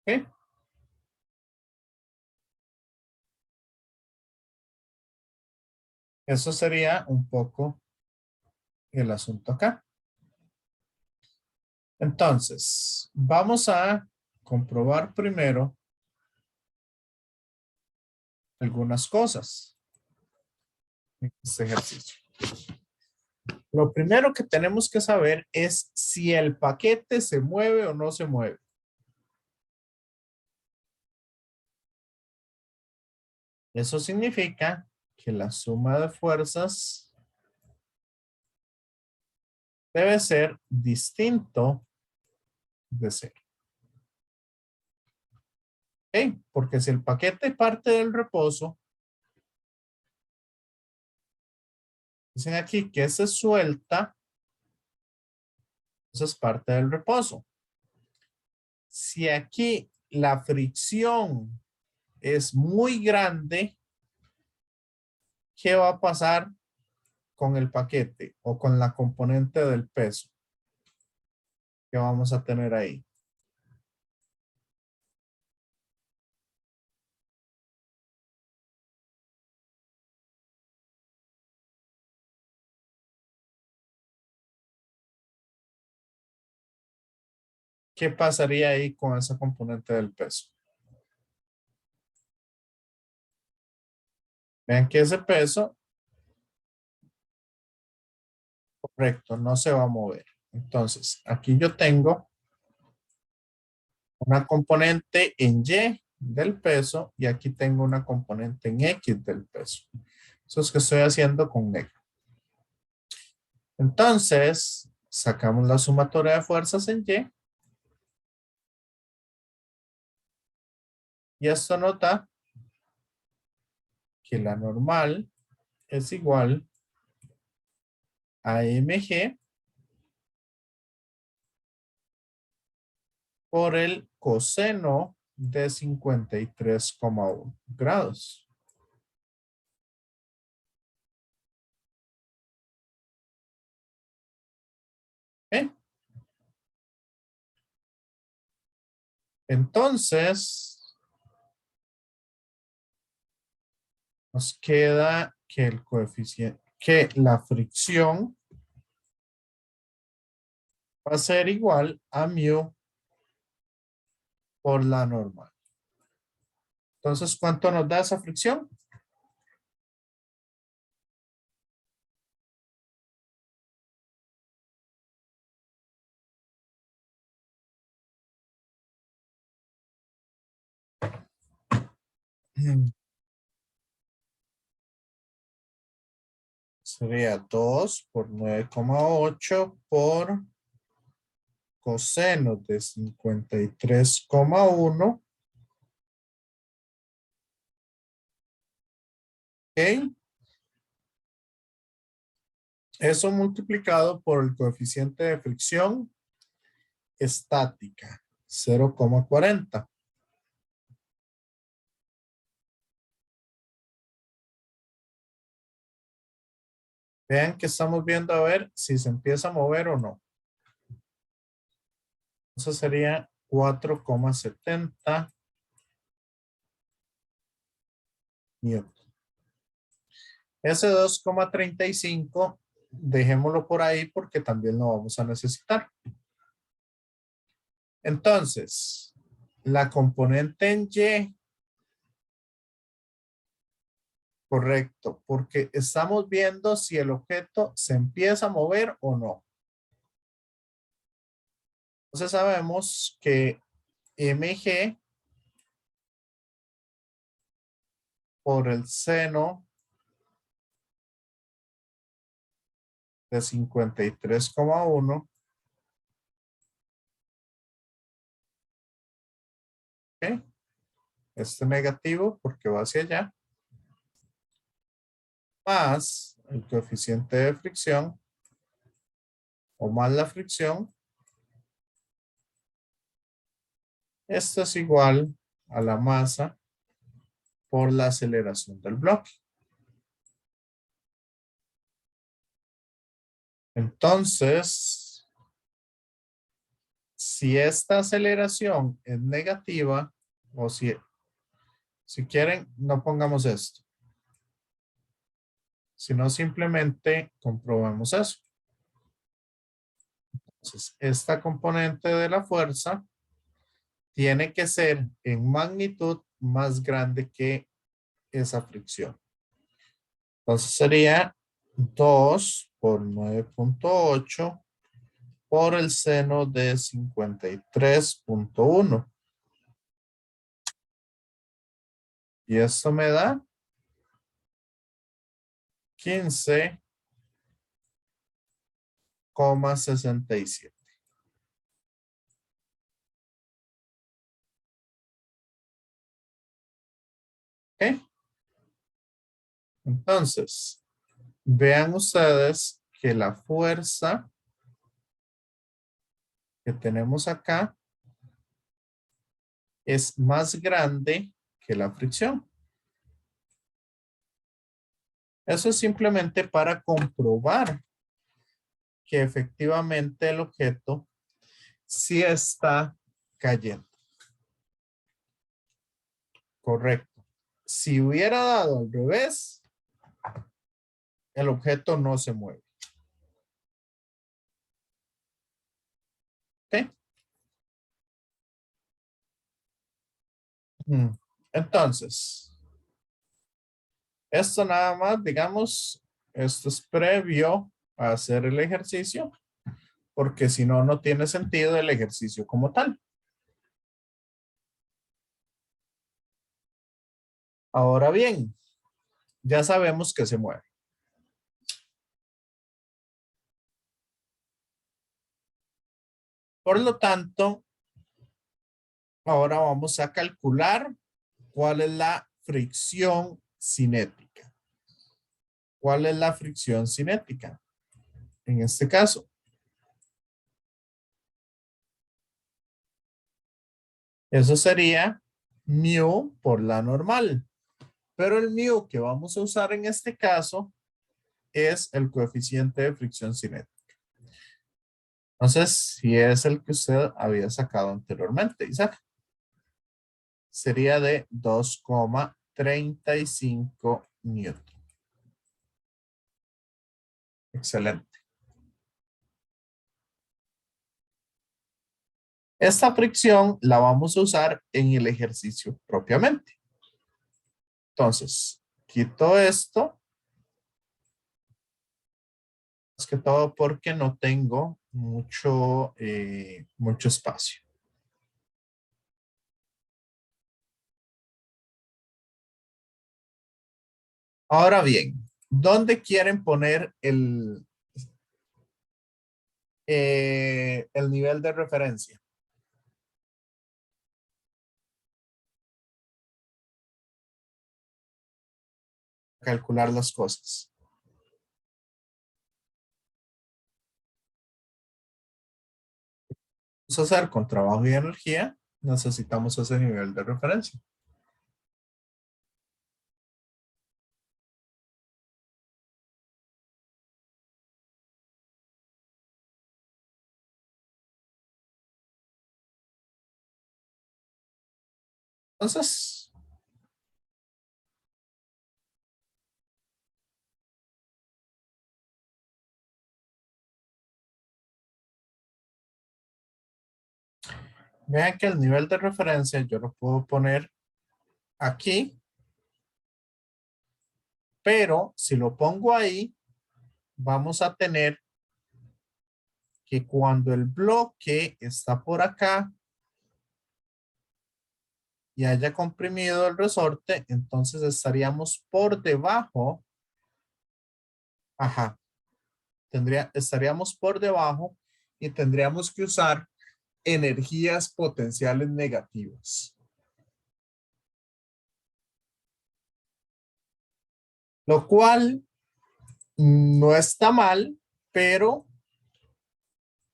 ¿Ok? Eso sería un poco el asunto acá. Entonces, vamos a comprobar primero algunas cosas en este ejercicio. Lo primero que tenemos que saber es si el paquete se mueve o no se mueve. Eso significa que la suma de fuerzas debe ser distinto de cero. ¿Ok? Porque si el paquete parte del reposo, dicen aquí que se suelta, eso es parte del reposo. Si aquí la fricción es muy grande, ¿qué va a pasar con el paquete o con la componente del peso que vamos a tener ahí? ¿Qué pasaría ahí con esa componente del peso? Vean que ese peso, correcto, no se va a mover. Entonces, aquí yo tengo una componente en Y del peso y aquí tengo una componente en X del peso. Eso es que estoy haciendo con negro. Entonces, sacamos la sumatoria de fuerzas en Y. Y esto nos da que la normal es igual a mg por el coseno de 53,1 grados. ¿Eh? Entonces, nos queda que el coeficiente, que la fricción va a ser igual a mu por la normal. Entonces, ¿cuánto nos da esa fricción? Sería 2 por 9,8 por coseno de 53,1. ¿Ok? Eso multiplicado por el coeficiente de fricción estática, 0,40. Vean que estamos viendo a ver si se empieza a mover o no. Eso sería 4,70 newton. Ese 2,35 dejémoslo por ahí porque también lo vamos a necesitar. Entonces, la componente en Y, correcto, porque estamos viendo si el objeto se empieza a mover o no. Entonces sabemos que mg por el seno de 53,1. ¿Ok? Este negativo porque va hacia allá. Más el coeficiente de fricción o más la fricción. Esto es igual a la masa por la aceleración del bloque. Entonces, si esta aceleración es negativa, o si quieren, no pongamos esto, sino simplemente comprobamos eso. Entonces, esta componente de la fuerza tiene que ser en magnitud más grande que esa fricción. Entonces sería 2 por 9,8 por el seno de 53,1. Y esto me da 15,67. ¿Ok? Entonces, vean ustedes que la fuerza que tenemos acá es más grande que la fricción. Eso es simplemente para comprobar que efectivamente el objeto sí está cayendo. Correcto. Si hubiera dado al revés, el objeto no se mueve. ¿Ok? Entonces, esto nada más, digamos, esto es previo a hacer el ejercicio, porque si no, no tiene sentido el ejercicio como tal. Ahora bien, ya sabemos que se mueve. Por lo tanto, ahora vamos a calcular cuál es la fricción cinética. ¿Cuál es la fricción cinética? En este caso, eso sería mu por la normal. Pero el mu que vamos a usar en este caso es el coeficiente de fricción cinética. Entonces, si es el que usted había sacado anteriormente, Isaac, sería de 2,35 newton. Excelente. Esta fricción la vamos a usar en el ejercicio propiamente. Entonces, quito esto. Más que todo porque no tengo mucho espacio. Ahora bien, ¿dónde quieren poner el nivel de referencia? Calcular las cosas. Vamos a hacer con trabajo y energía. Necesitamos ese nivel de referencia. Entonces, vean que el nivel de referencia yo lo puedo poner aquí, pero si lo pongo ahí, vamos a tener que cuando el bloque está por acá y haya comprimido el resorte, entonces estaríamos por debajo. Ajá, estaríamos por debajo y tendríamos que usar energías potenciales negativas. Lo cual no está mal, pero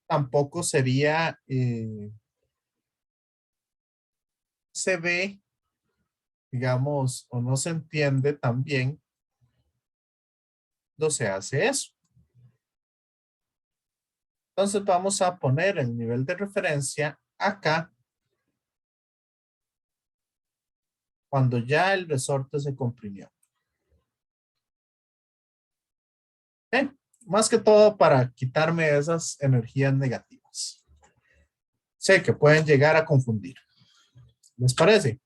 tampoco sería, se ve, digamos, o no se entiende tan bien cuando se hace eso. Entonces vamos a poner el nivel de referencia acá cuando ya el resorte se comprimió. Más que todo para quitarme esas energías negativas. Sé que pueden llegar a confundir. ¿Les parece?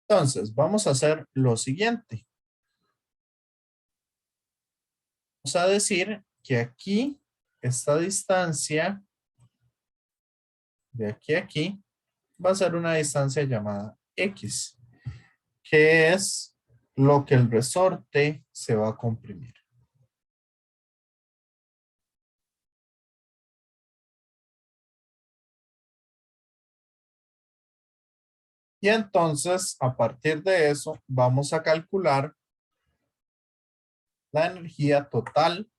Entonces, vamos a hacer lo siguiente. Vamos a decir que aquí, esta distancia de aquí a aquí, va a ser una distancia llamada X, que es lo que el resorte se va a comprimir. Y entonces, a partir de eso, vamos a calcular la energía total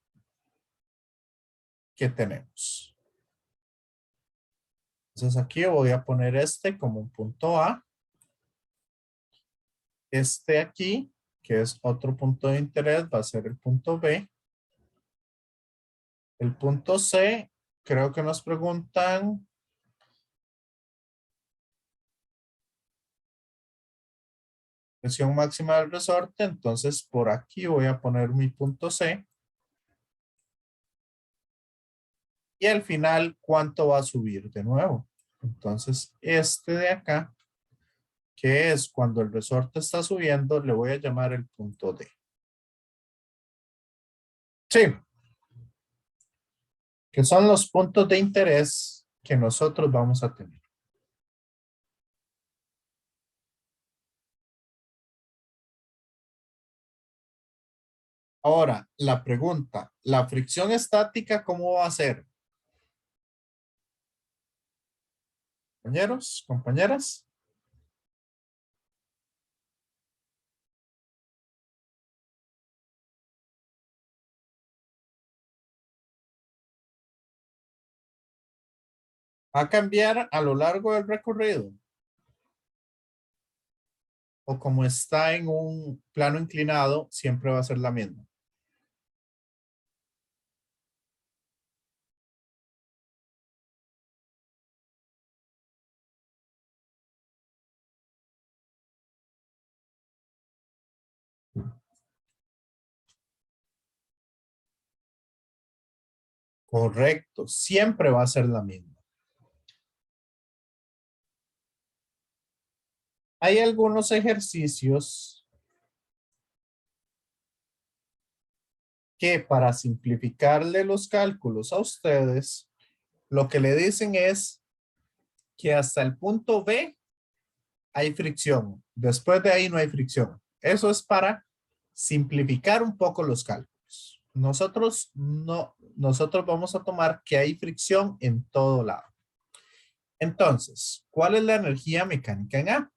que tenemos. Entonces aquí voy a poner este como un punto A. Este aquí, que es otro punto de interés, va a ser el punto B. El punto C, creo que nos preguntan presión máxima del resorte. Entonces por aquí voy a poner mi punto C. Y al final, ¿cuánto va a subir de nuevo? Entonces este de acá, que es cuando el resorte está subiendo, le voy a llamar el punto D. Sí, que son los puntos de interés que nosotros vamos a tener. Ahora, la pregunta, ¿la fricción estática cómo va a ser? Compañeros, compañeras. ¿Va a cambiar a lo largo del recorrido? ¿O como está en un plano inclinado, siempre va a ser la misma? Correcto, siempre va a ser la misma. Hay algunos ejercicios que para simplificarle los cálculos a ustedes, lo que le dicen es que hasta el punto B hay fricción. Después de ahí no hay fricción. Eso es para simplificar un poco los cálculos. Nosotros no, nosotros vamos a tomar que hay fricción en todo lado. Entonces, ¿cuál es la energía mecánica en A?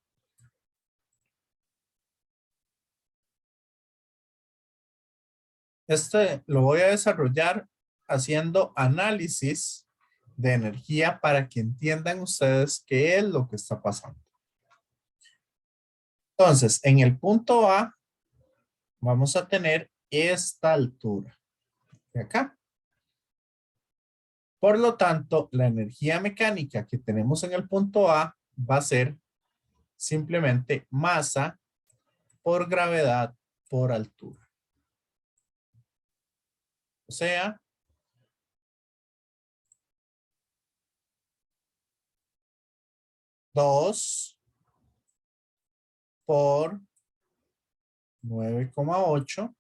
Este lo voy a desarrollar haciendo análisis de energía para que entiendan ustedes qué es lo que está pasando. Entonces, en el punto A vamos a tener esta altura de acá. Por lo tanto, la energía mecánica que tenemos en el punto A va a ser simplemente masa por gravedad por altura. O sea, 2 por 9,8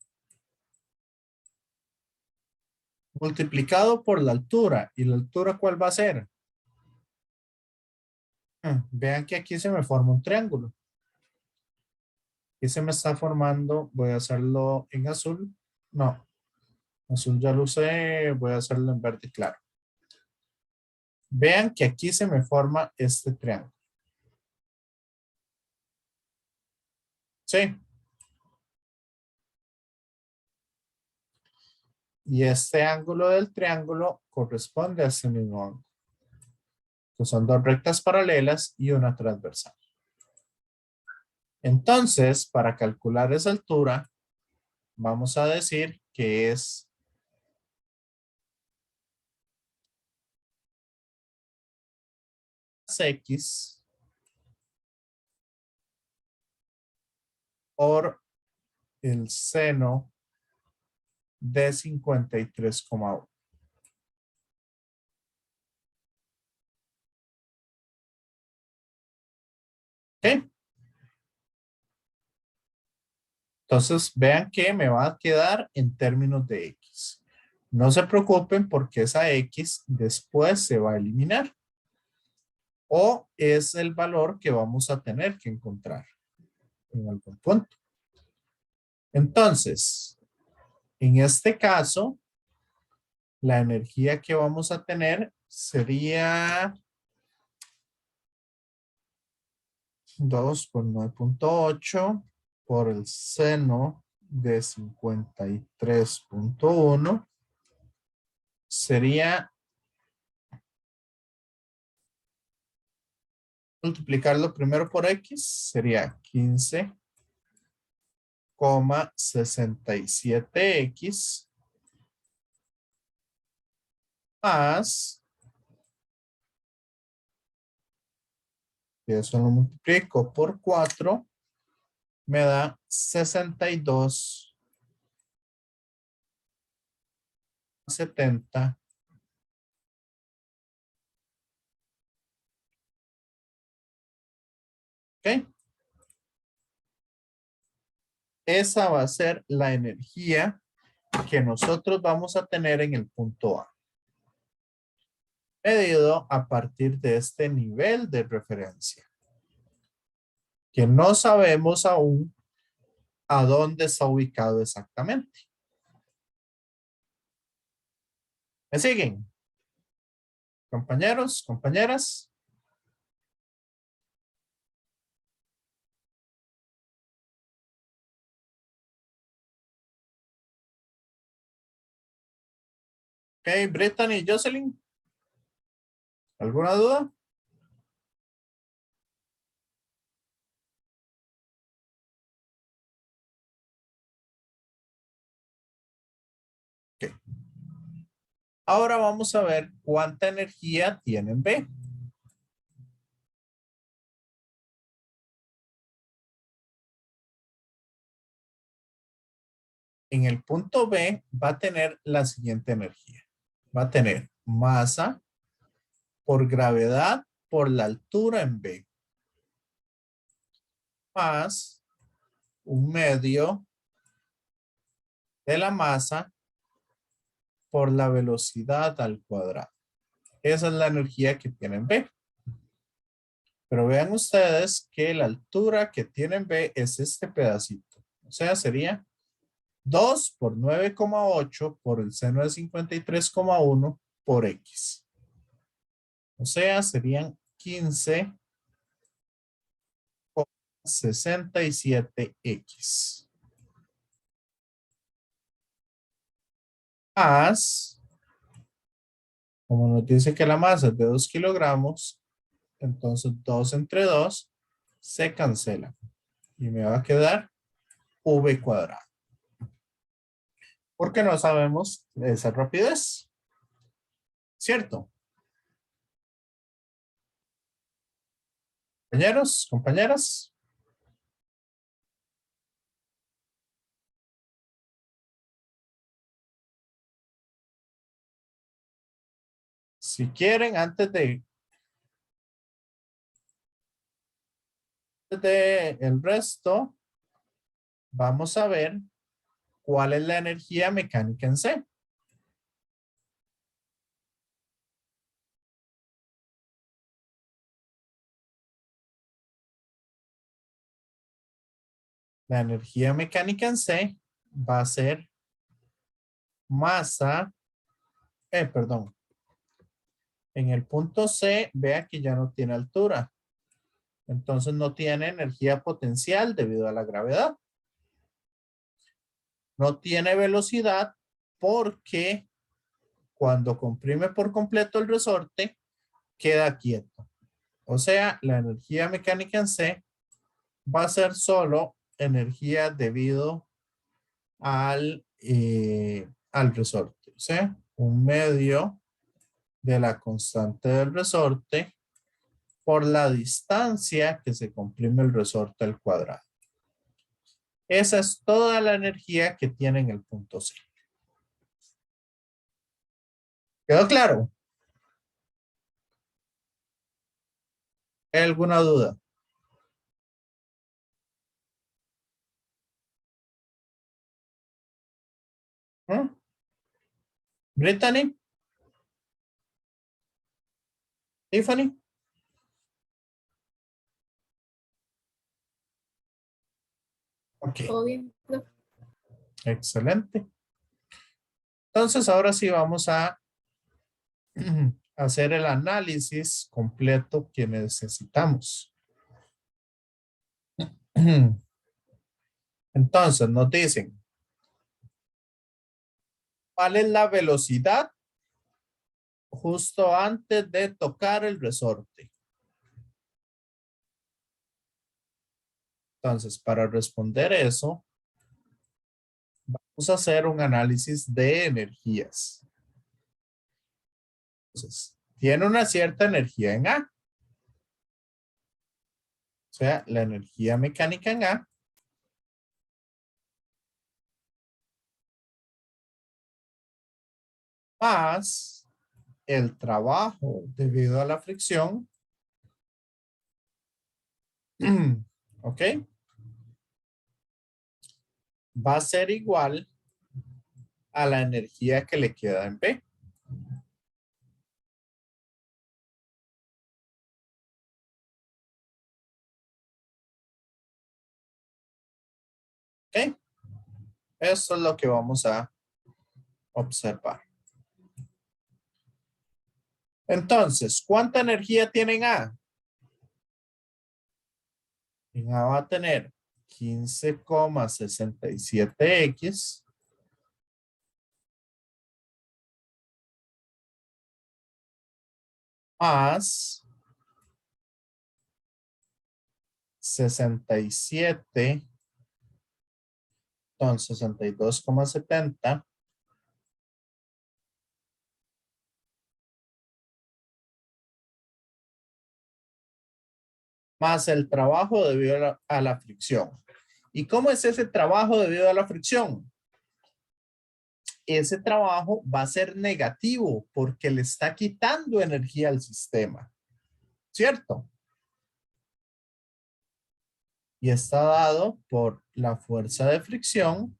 multiplicado por la altura. ¿Y la altura cuál va a ser? Vean que aquí se me forma un triángulo. Aquí se me está formando, voy a hacerlo en azul. No, azul ya lo usé, voy a hacerlo en verde claro. Vean que aquí se me forma este triángulo. Sí. Y este ángulo del triángulo corresponde a ese mismo ángulo. Que son dos rectas paralelas y una transversal. Entonces, para calcular esa altura, vamos a decir que es x por el seno de 53,1. ¿Ok? Entonces, vean que me va a quedar en términos de x. No se preocupen porque esa x después se va a eliminar. O es el valor que vamos a tener que encontrar en algún punto. Entonces, en este caso, la energía que vamos a tener sería 2 por 9,8 por el seno de 53,1 sería multiplicarlo primero por x, sería 15,67x más, y eso lo multiplico por 4, me da 62,70. ¿Ok? esa va a ser la energía que nosotros vamos a tener en el punto A, medido a partir de este nivel de referencia, que no sabemos aún a dónde está ubicado exactamente. ¿Me siguen? Compañeros, compañeras. Ok, Brittany y Jocelyn. ¿Alguna duda? Ok. Ahora vamos a ver cuánta energía tiene B. En el punto B va a tener la siguiente energía. Va a tener masa por gravedad por la altura en B, más un medio de la masa por la velocidad al cuadrado. Esa es la energía que tienen B. Pero vean ustedes que la altura que tienen B es este pedacito. O sea, sería 2 por 9,8 por el seno de 53,1 por X. O sea, serían 15,67X. Más, como nos dice que la masa es de 2 kilogramos, entonces 2 entre 2 se cancela. Y me va a quedar V cuadrado. Porque no sabemos esa rapidez. ¿Cierto? Compañeros, compañeras. Si quieren, antes de el resto, vamos a ver cuál es la energía mecánica en C. La energía mecánica en C va a ser masa, perdón. En el punto C, vea que ya no tiene altura. Entonces no tiene energía potencial debido a la gravedad. No tiene velocidad porque cuando comprime por completo el resorte, queda quieto. O sea, la energía mecánica en C va a ser solo energía debido al resorte. O sea, un medio de la constante del resorte por la distancia que se comprime el resorte al cuadrado. Esa es toda la energía que tiene en el punto C. ¿Quedó claro? ¿Hay alguna duda? ¿Mm? Brittany, Tiffany. Ok, Todo bien, profe. excelente. Entonces ahora sí vamos a hacer el análisis completo que necesitamos. Entonces nos dicen, ¿cuál es la velocidad justo antes de tocar el resorte? Entonces, para responder eso, vamos a hacer un análisis de energías. Entonces, tiene una cierta energía en A. O sea, la energía mecánica en A más el trabajo debido a la fricción. ¿Ok? va a ser igual a la energía que le queda en P. ¿Ok? Eso es lo que vamos a observar. Entonces, ¿cuánta energía tiene en A? En A va a tener 15,67x más 67, entonces 62,70 más el trabajo debido a la fricción. ¿Y cómo es ese trabajo debido a la fricción? Ese trabajo va a ser negativo porque le está quitando energía al sistema, ¿cierto? Y está dado por la fuerza de fricción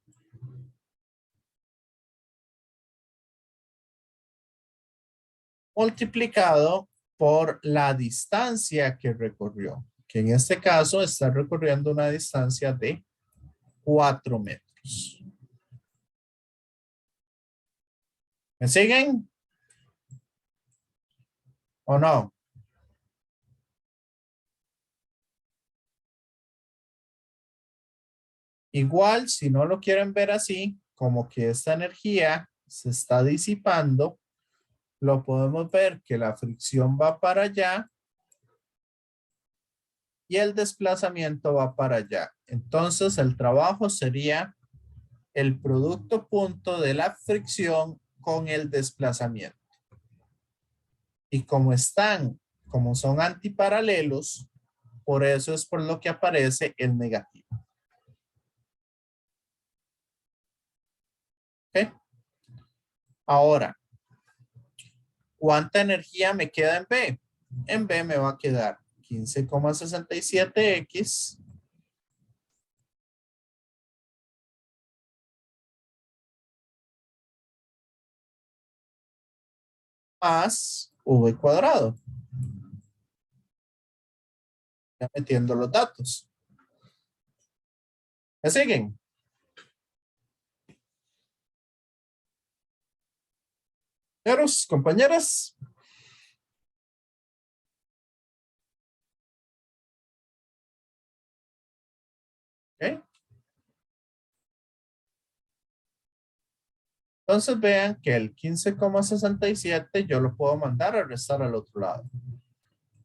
multiplicado por la distancia que recorrió, que en este caso está recorriendo una distancia de 4 metros. ¿Me siguen? ¿O no? Igual, si no lo quieren ver así, como que esta energía se está disipando, lo podemos ver que la fricción va para allá y el desplazamiento va para allá. Entonces, el trabajo sería el producto punto de la fricción con el desplazamiento. Y como son antiparalelos, por eso es por lo que aparece el negativo. ¿Ok? Ahora, ¿cuánta energía me queda en B? En B me va a quedar 15,67x más v cuadrado. Ya metiendo los datos. ¿Me siguen? Compañeros, compañeras. ¿Ok? Entonces vean que el 15,67 yo lo puedo mandar a restar al otro lado.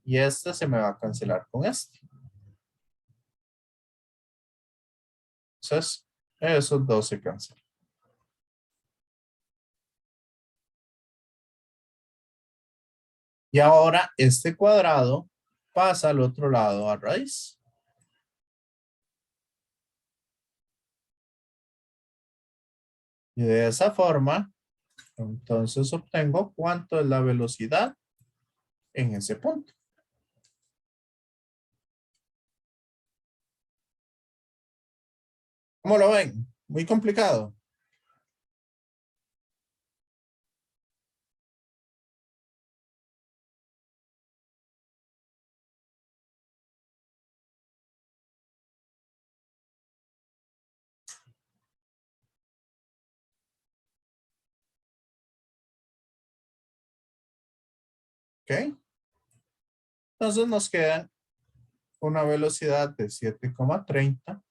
Y este se me va a cancelar con este. Entonces, esos dos se cancelan. Y ahora este cuadrado pasa al otro lado a raíz. Y de esa forma, entonces obtengo cuánto es la velocidad en ese punto. ¿Cómo lo ven? Muy complicado. ¿Ok? Entonces nos queda una velocidad de 7,30.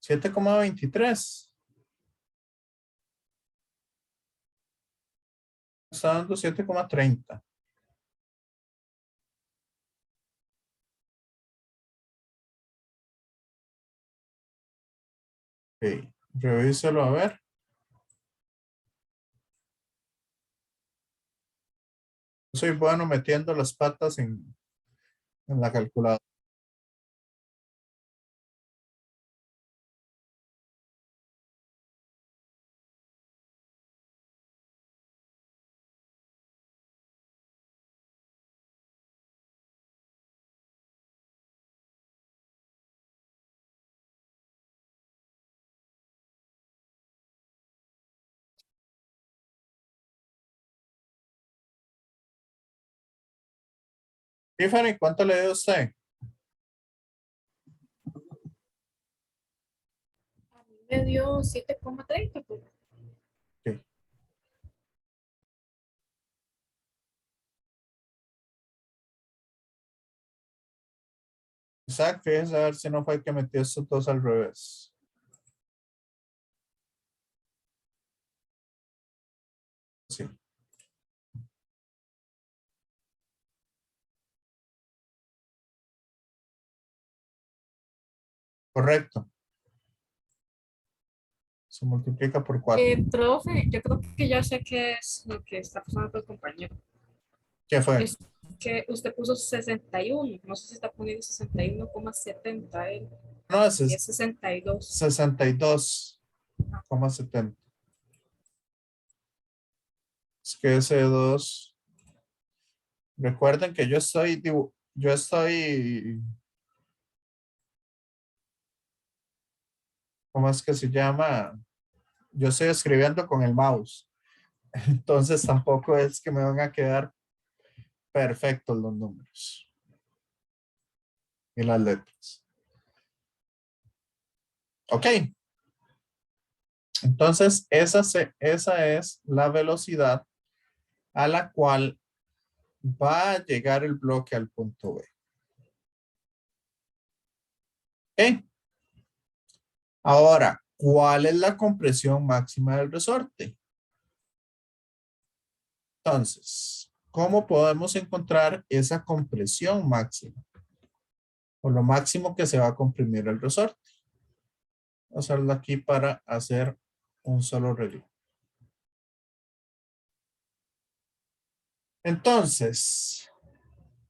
7,23. Está dando 7,30. Ok, revíselo a ver. Soy bueno metiendo las patas en la calculadora. Tiffany, ¿cuánto le dio usted? A mí me dio 7,30, pues. Ok. Isaac, fíjese a ver si no fue el que metió estos dos al revés. Sí. Correcto. Se multiplica por 4. Profe, yo creo que ya sé qué es lo que está pasando el compañero. ¿Qué fue? Es que usted puso 61, no sé si está poniendo 61,70 él, No, y es es 62. 62,70. Es que ese 2. Recuerden que ¿cómo es que se llama? Yo estoy escribiendo con el mouse. Entonces tampoco es que me van a quedar perfectos los números y las letras. Ok. Entonces esa es la velocidad a la cual va a llegar el bloque al punto B. Ok. Ahora, ¿cuál es la compresión máxima del resorte? Entonces, ¿cómo podemos encontrar esa compresión máxima? O lo máximo que se va a comprimir el resorte. Vamos a hacerlo aquí para hacer un solo reloj. Entonces,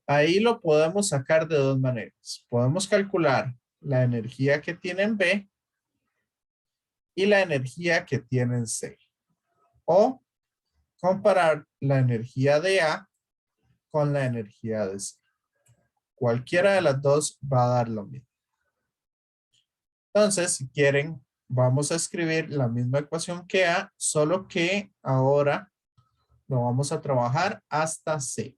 ahí lo podemos sacar de dos maneras. Podemos calcular la energía que tiene en B y la energía que tiene en C. O comparar la energía de A con la energía de C. Cualquiera de las dos va a dar lo mismo. Entonces, si quieren, vamos a escribir la misma ecuación que A, solo que ahora lo vamos a trabajar hasta C.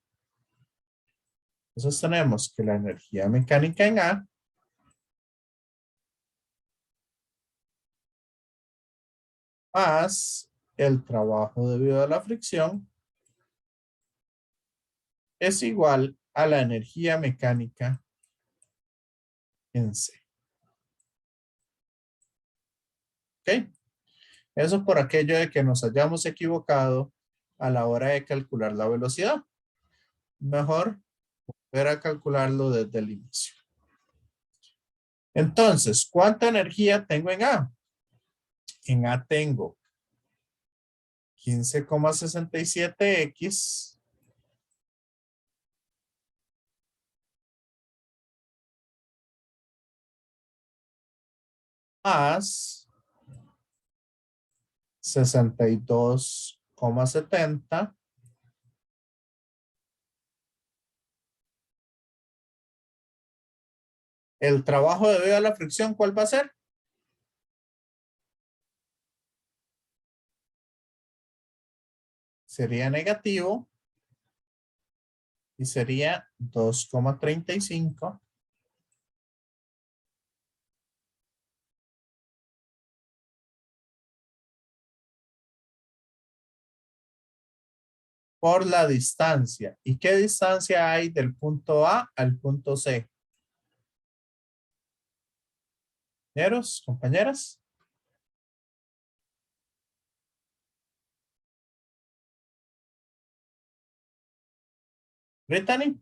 Entonces tenemos que la energía mecánica en A más el trabajo debido a la fricción es igual a la energía mecánica en C. ¿Ok? Eso por aquello de que nos hayamos equivocado a la hora de calcular la velocidad. Mejor volver a calcularlo desde el inicio. Entonces, ¿cuánta energía tengo en A? En A tengo 15,67x más 62,70. El trabajo debido a la fricción, ¿cuál va a ser? Sería negativo y sería 2,35 por la distancia. ¿Y qué distancia hay del punto A al punto C? Compañeros, compañeras. Brittany,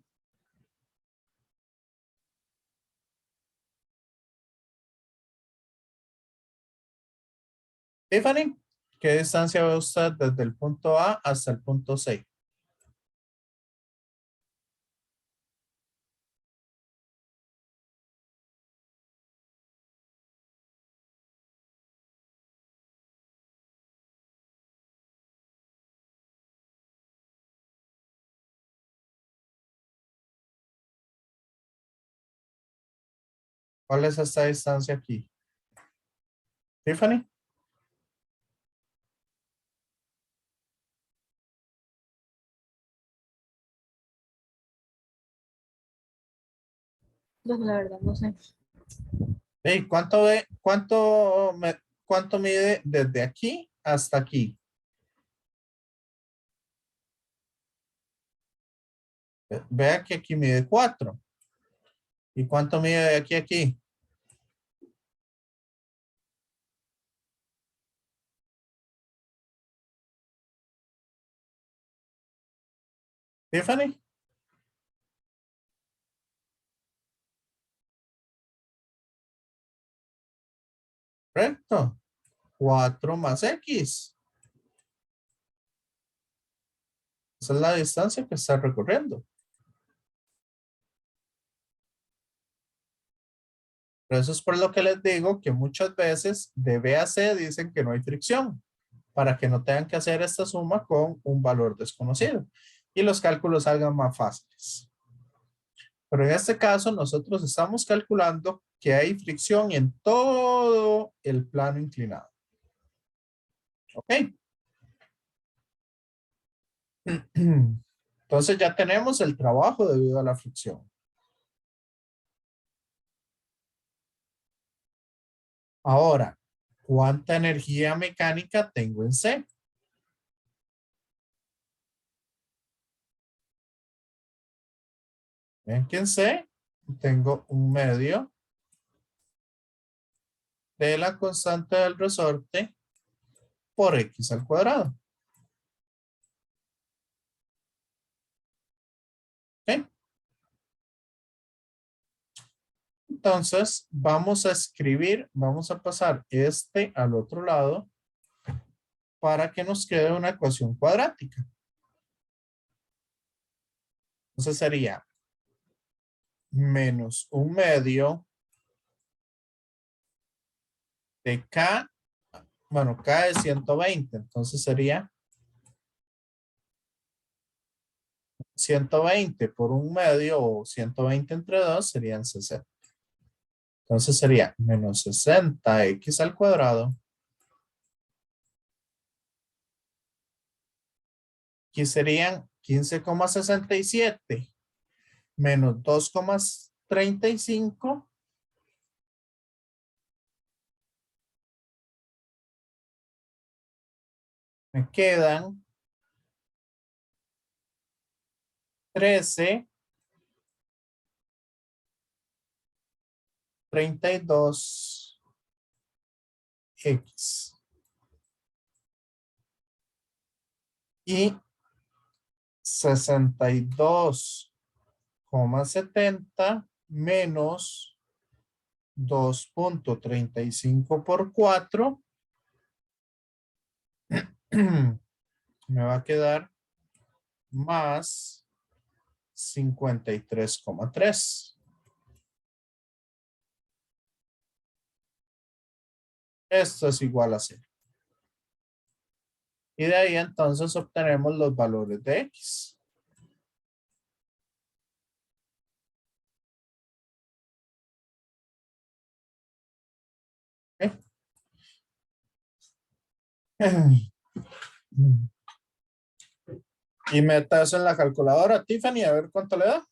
Tiffany, ¿qué distancia ve usted desde el punto A hasta el punto C? ¿Cuál es esta distancia aquí? Tiffany. Entonces, la verdad, no sé. Hey, cuánto mide desde aquí hasta aquí? Vea que aquí mide 4. ¿Y cuánto mide de aquí a aquí? Tiffany, recto. 4 más X. Esa es la distancia que está recorriendo. Pero eso es por lo que les digo que muchas veces de B a C dicen que no hay fricción, para que no tengan que hacer esta suma con un valor desconocido y los cálculos salgan más fáciles. Pero en este caso nosotros estamos calculando que hay fricción en todo el plano inclinado. ¿Ok? Entonces ya tenemos el trabajo debido a la fricción. Ahora, ¿cuánta energía mecánica tengo en C? Ven que en C tengo un medio de la constante del resorte por X al cuadrado. ¿Ok? Entonces, vamos a escribir, vamos a pasar este al otro lado para que nos quede una ecuación cuadrática. Entonces sería menos un medio de K, bueno, K es 120, entonces sería 120 por un medio o 120 entre 2 serían 60. Entonces sería menos 60x al cuadrado. Aquí serían 15,67 menos 2,35. Me quedan 13,32x. Y 62,70 menos 2,35 por 4 me va a quedar más 53,3. Esto es igual a 0. Y de ahí entonces obtenemos los valores de X. ¿Ok? Y meta eso en la calculadora, Tiffany, a ver cuánto le da.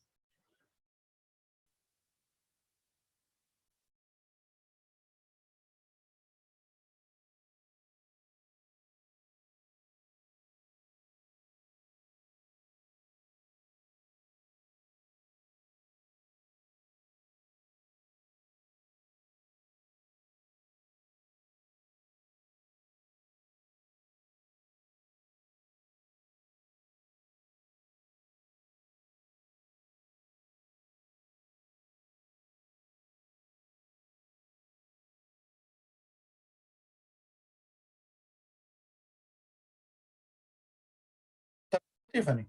Tiffany.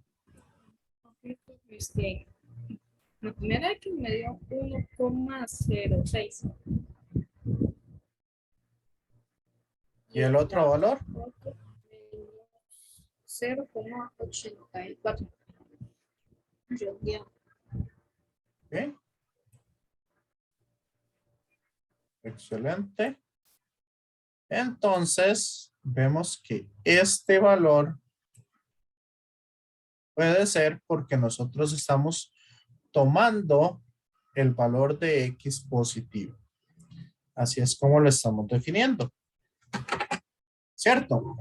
Este, la primera que me dio 1,06. ¿Y el otro valor? 0,84. Yo ya. ¿Ok? Excelente. Entonces, vemos que este valor puede ser porque nosotros estamos tomando el valor de X positivo. Así es como lo estamos definiendo. ¿Cierto?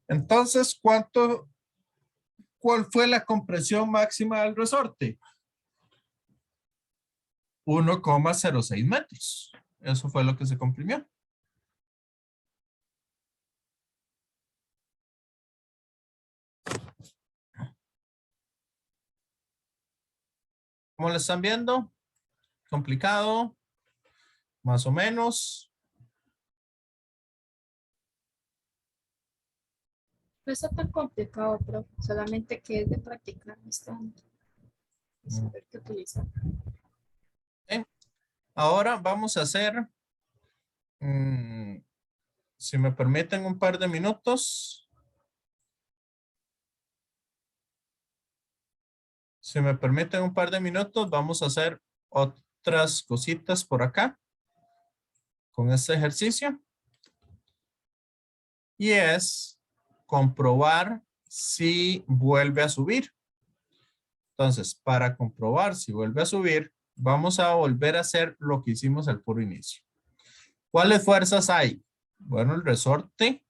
Entonces, ¿cuál fue la compresión máxima del resorte? 1,06 metros. Eso fue lo que se comprimió. ¿Cómo lo están viendo? ¿Complicado? Más o menos. No está tan complicado, pero solamente que es de practicar bastante. Y saber qué utilizar. Bien. Ahora vamos a hacer, si me permiten un par de minutos. Si me permiten un par de minutos, vamos a hacer otras cositas por acá con este ejercicio. Y es comprobar si vuelve a subir. Entonces, para comprobar si vuelve a subir, vamos a volver a hacer lo que hicimos al puro inicio. ¿Cuáles fuerzas hay? Bueno, el resorte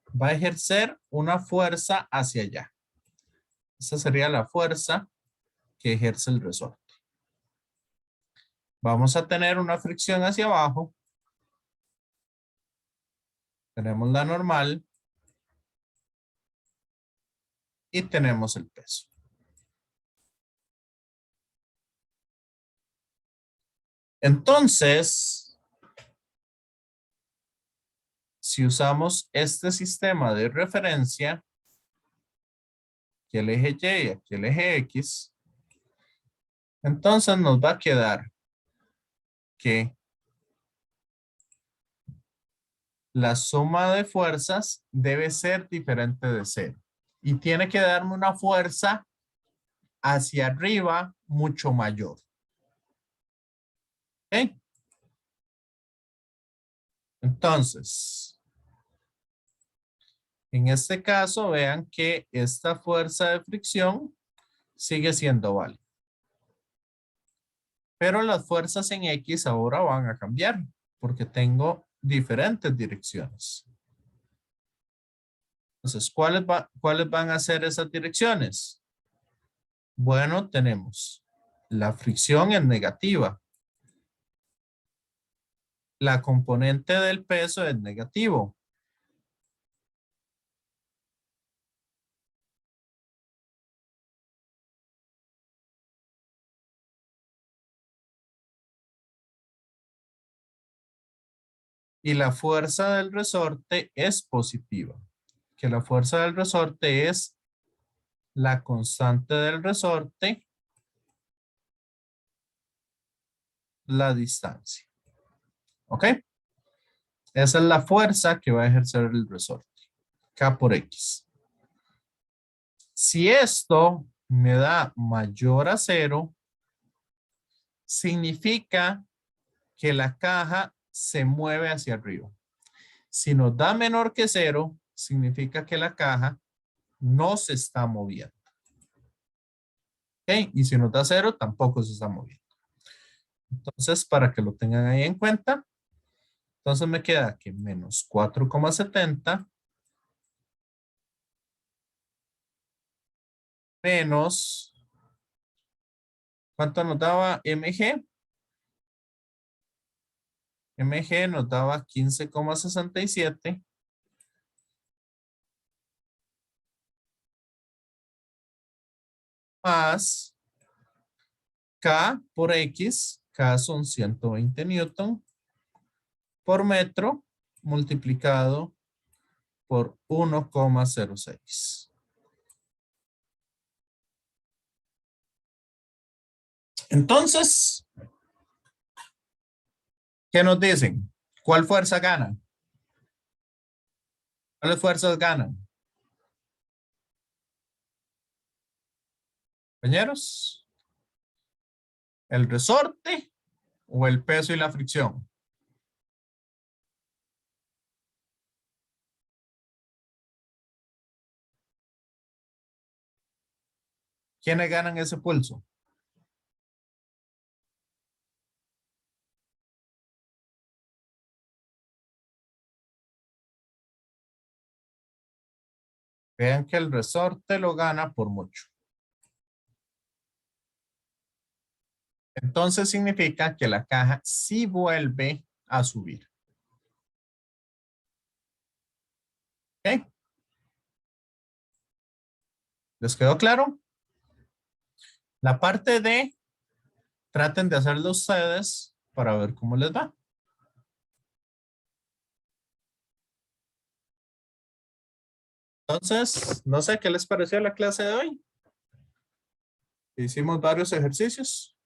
va a ejercer una fuerza hacia allá. Esa sería la fuerza que ejerce el resorte. Vamos a tener una fricción hacia abajo. Tenemos la normal. Y tenemos el peso. Entonces, si usamos este sistema de referencia, aquí el eje Y y aquí el eje X, entonces nos va a quedar que la suma de fuerzas debe ser diferente de 0. Y tiene que darme una fuerza hacia arriba mucho mayor. ¿Ok? Entonces, en este caso, vean que esta fuerza de fricción sigue siendo válida. Pero las fuerzas en X ahora van a cambiar porque tengo diferentes direcciones. Entonces, ¿cuáles van a ser esas direcciones? Bueno, tenemos la fricción en negativa. La componente del peso es negativo. Y la fuerza del resorte es positiva. Que la fuerza del resorte es la constante del resorte, la distancia. ¿Ok? Esa es la fuerza que va a ejercer el resorte. K por X. Si esto me da mayor a 0, significa que la caja se mueve hacia arriba. Si nos da menor que 0, significa que la caja no se está moviendo. ¿Ok? Y si nos da 0, tampoco se está moviendo. Entonces, para que lo tengan ahí en cuenta, entonces me queda que menos 4,70 menos, ¿cuánto nos daba mg? mg nos daba 15,67 más K por X, K son 120 Newton por metro multiplicado por 1,06. Entonces, ¿qué nos dicen? ¿Cuál fuerza gana? ¿Cuáles fuerzas ganan? Compañeros, ¿el resorte o el peso y la fricción? ¿Quiénes ganan ese pulso? Vean que el resorte lo gana por mucho. Entonces significa que la caja sí vuelve a subir. ¿Ok? ¿Les quedó claro? La parte D, traten de hacerlo ustedes para ver cómo les va. Entonces, no sé qué les pareció la clase de hoy. Hicimos varios ejercicios.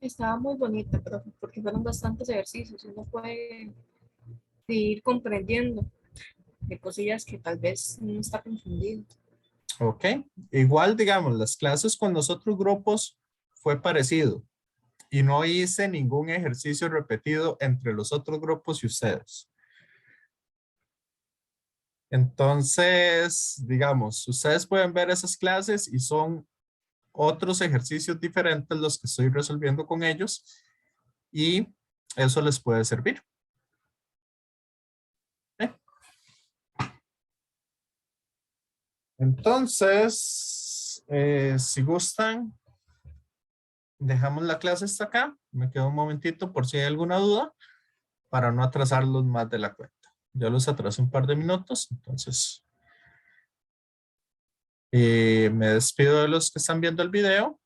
Estaba muy bonita, profe, porque fueron bastantes ejercicios. Uno puede ir comprendiendo de cosillas que tal vez uno está confundido. Ok. Igual, digamos, las clases con los otros grupos fue parecido. Y no hice ningún ejercicio repetido entre los otros grupos y ustedes. Entonces, digamos, ustedes pueden ver esas clases y son otros ejercicios diferentes los que estoy resolviendo con ellos y eso les puede servir. ¿Eh? Entonces, si gustan, dejamos la clase hasta acá. Me quedo un momentito por si hay alguna duda para no atrasarlos más de la cuenta. Ya los atrasé un par de minutos, entonces me despido de los que están viendo el video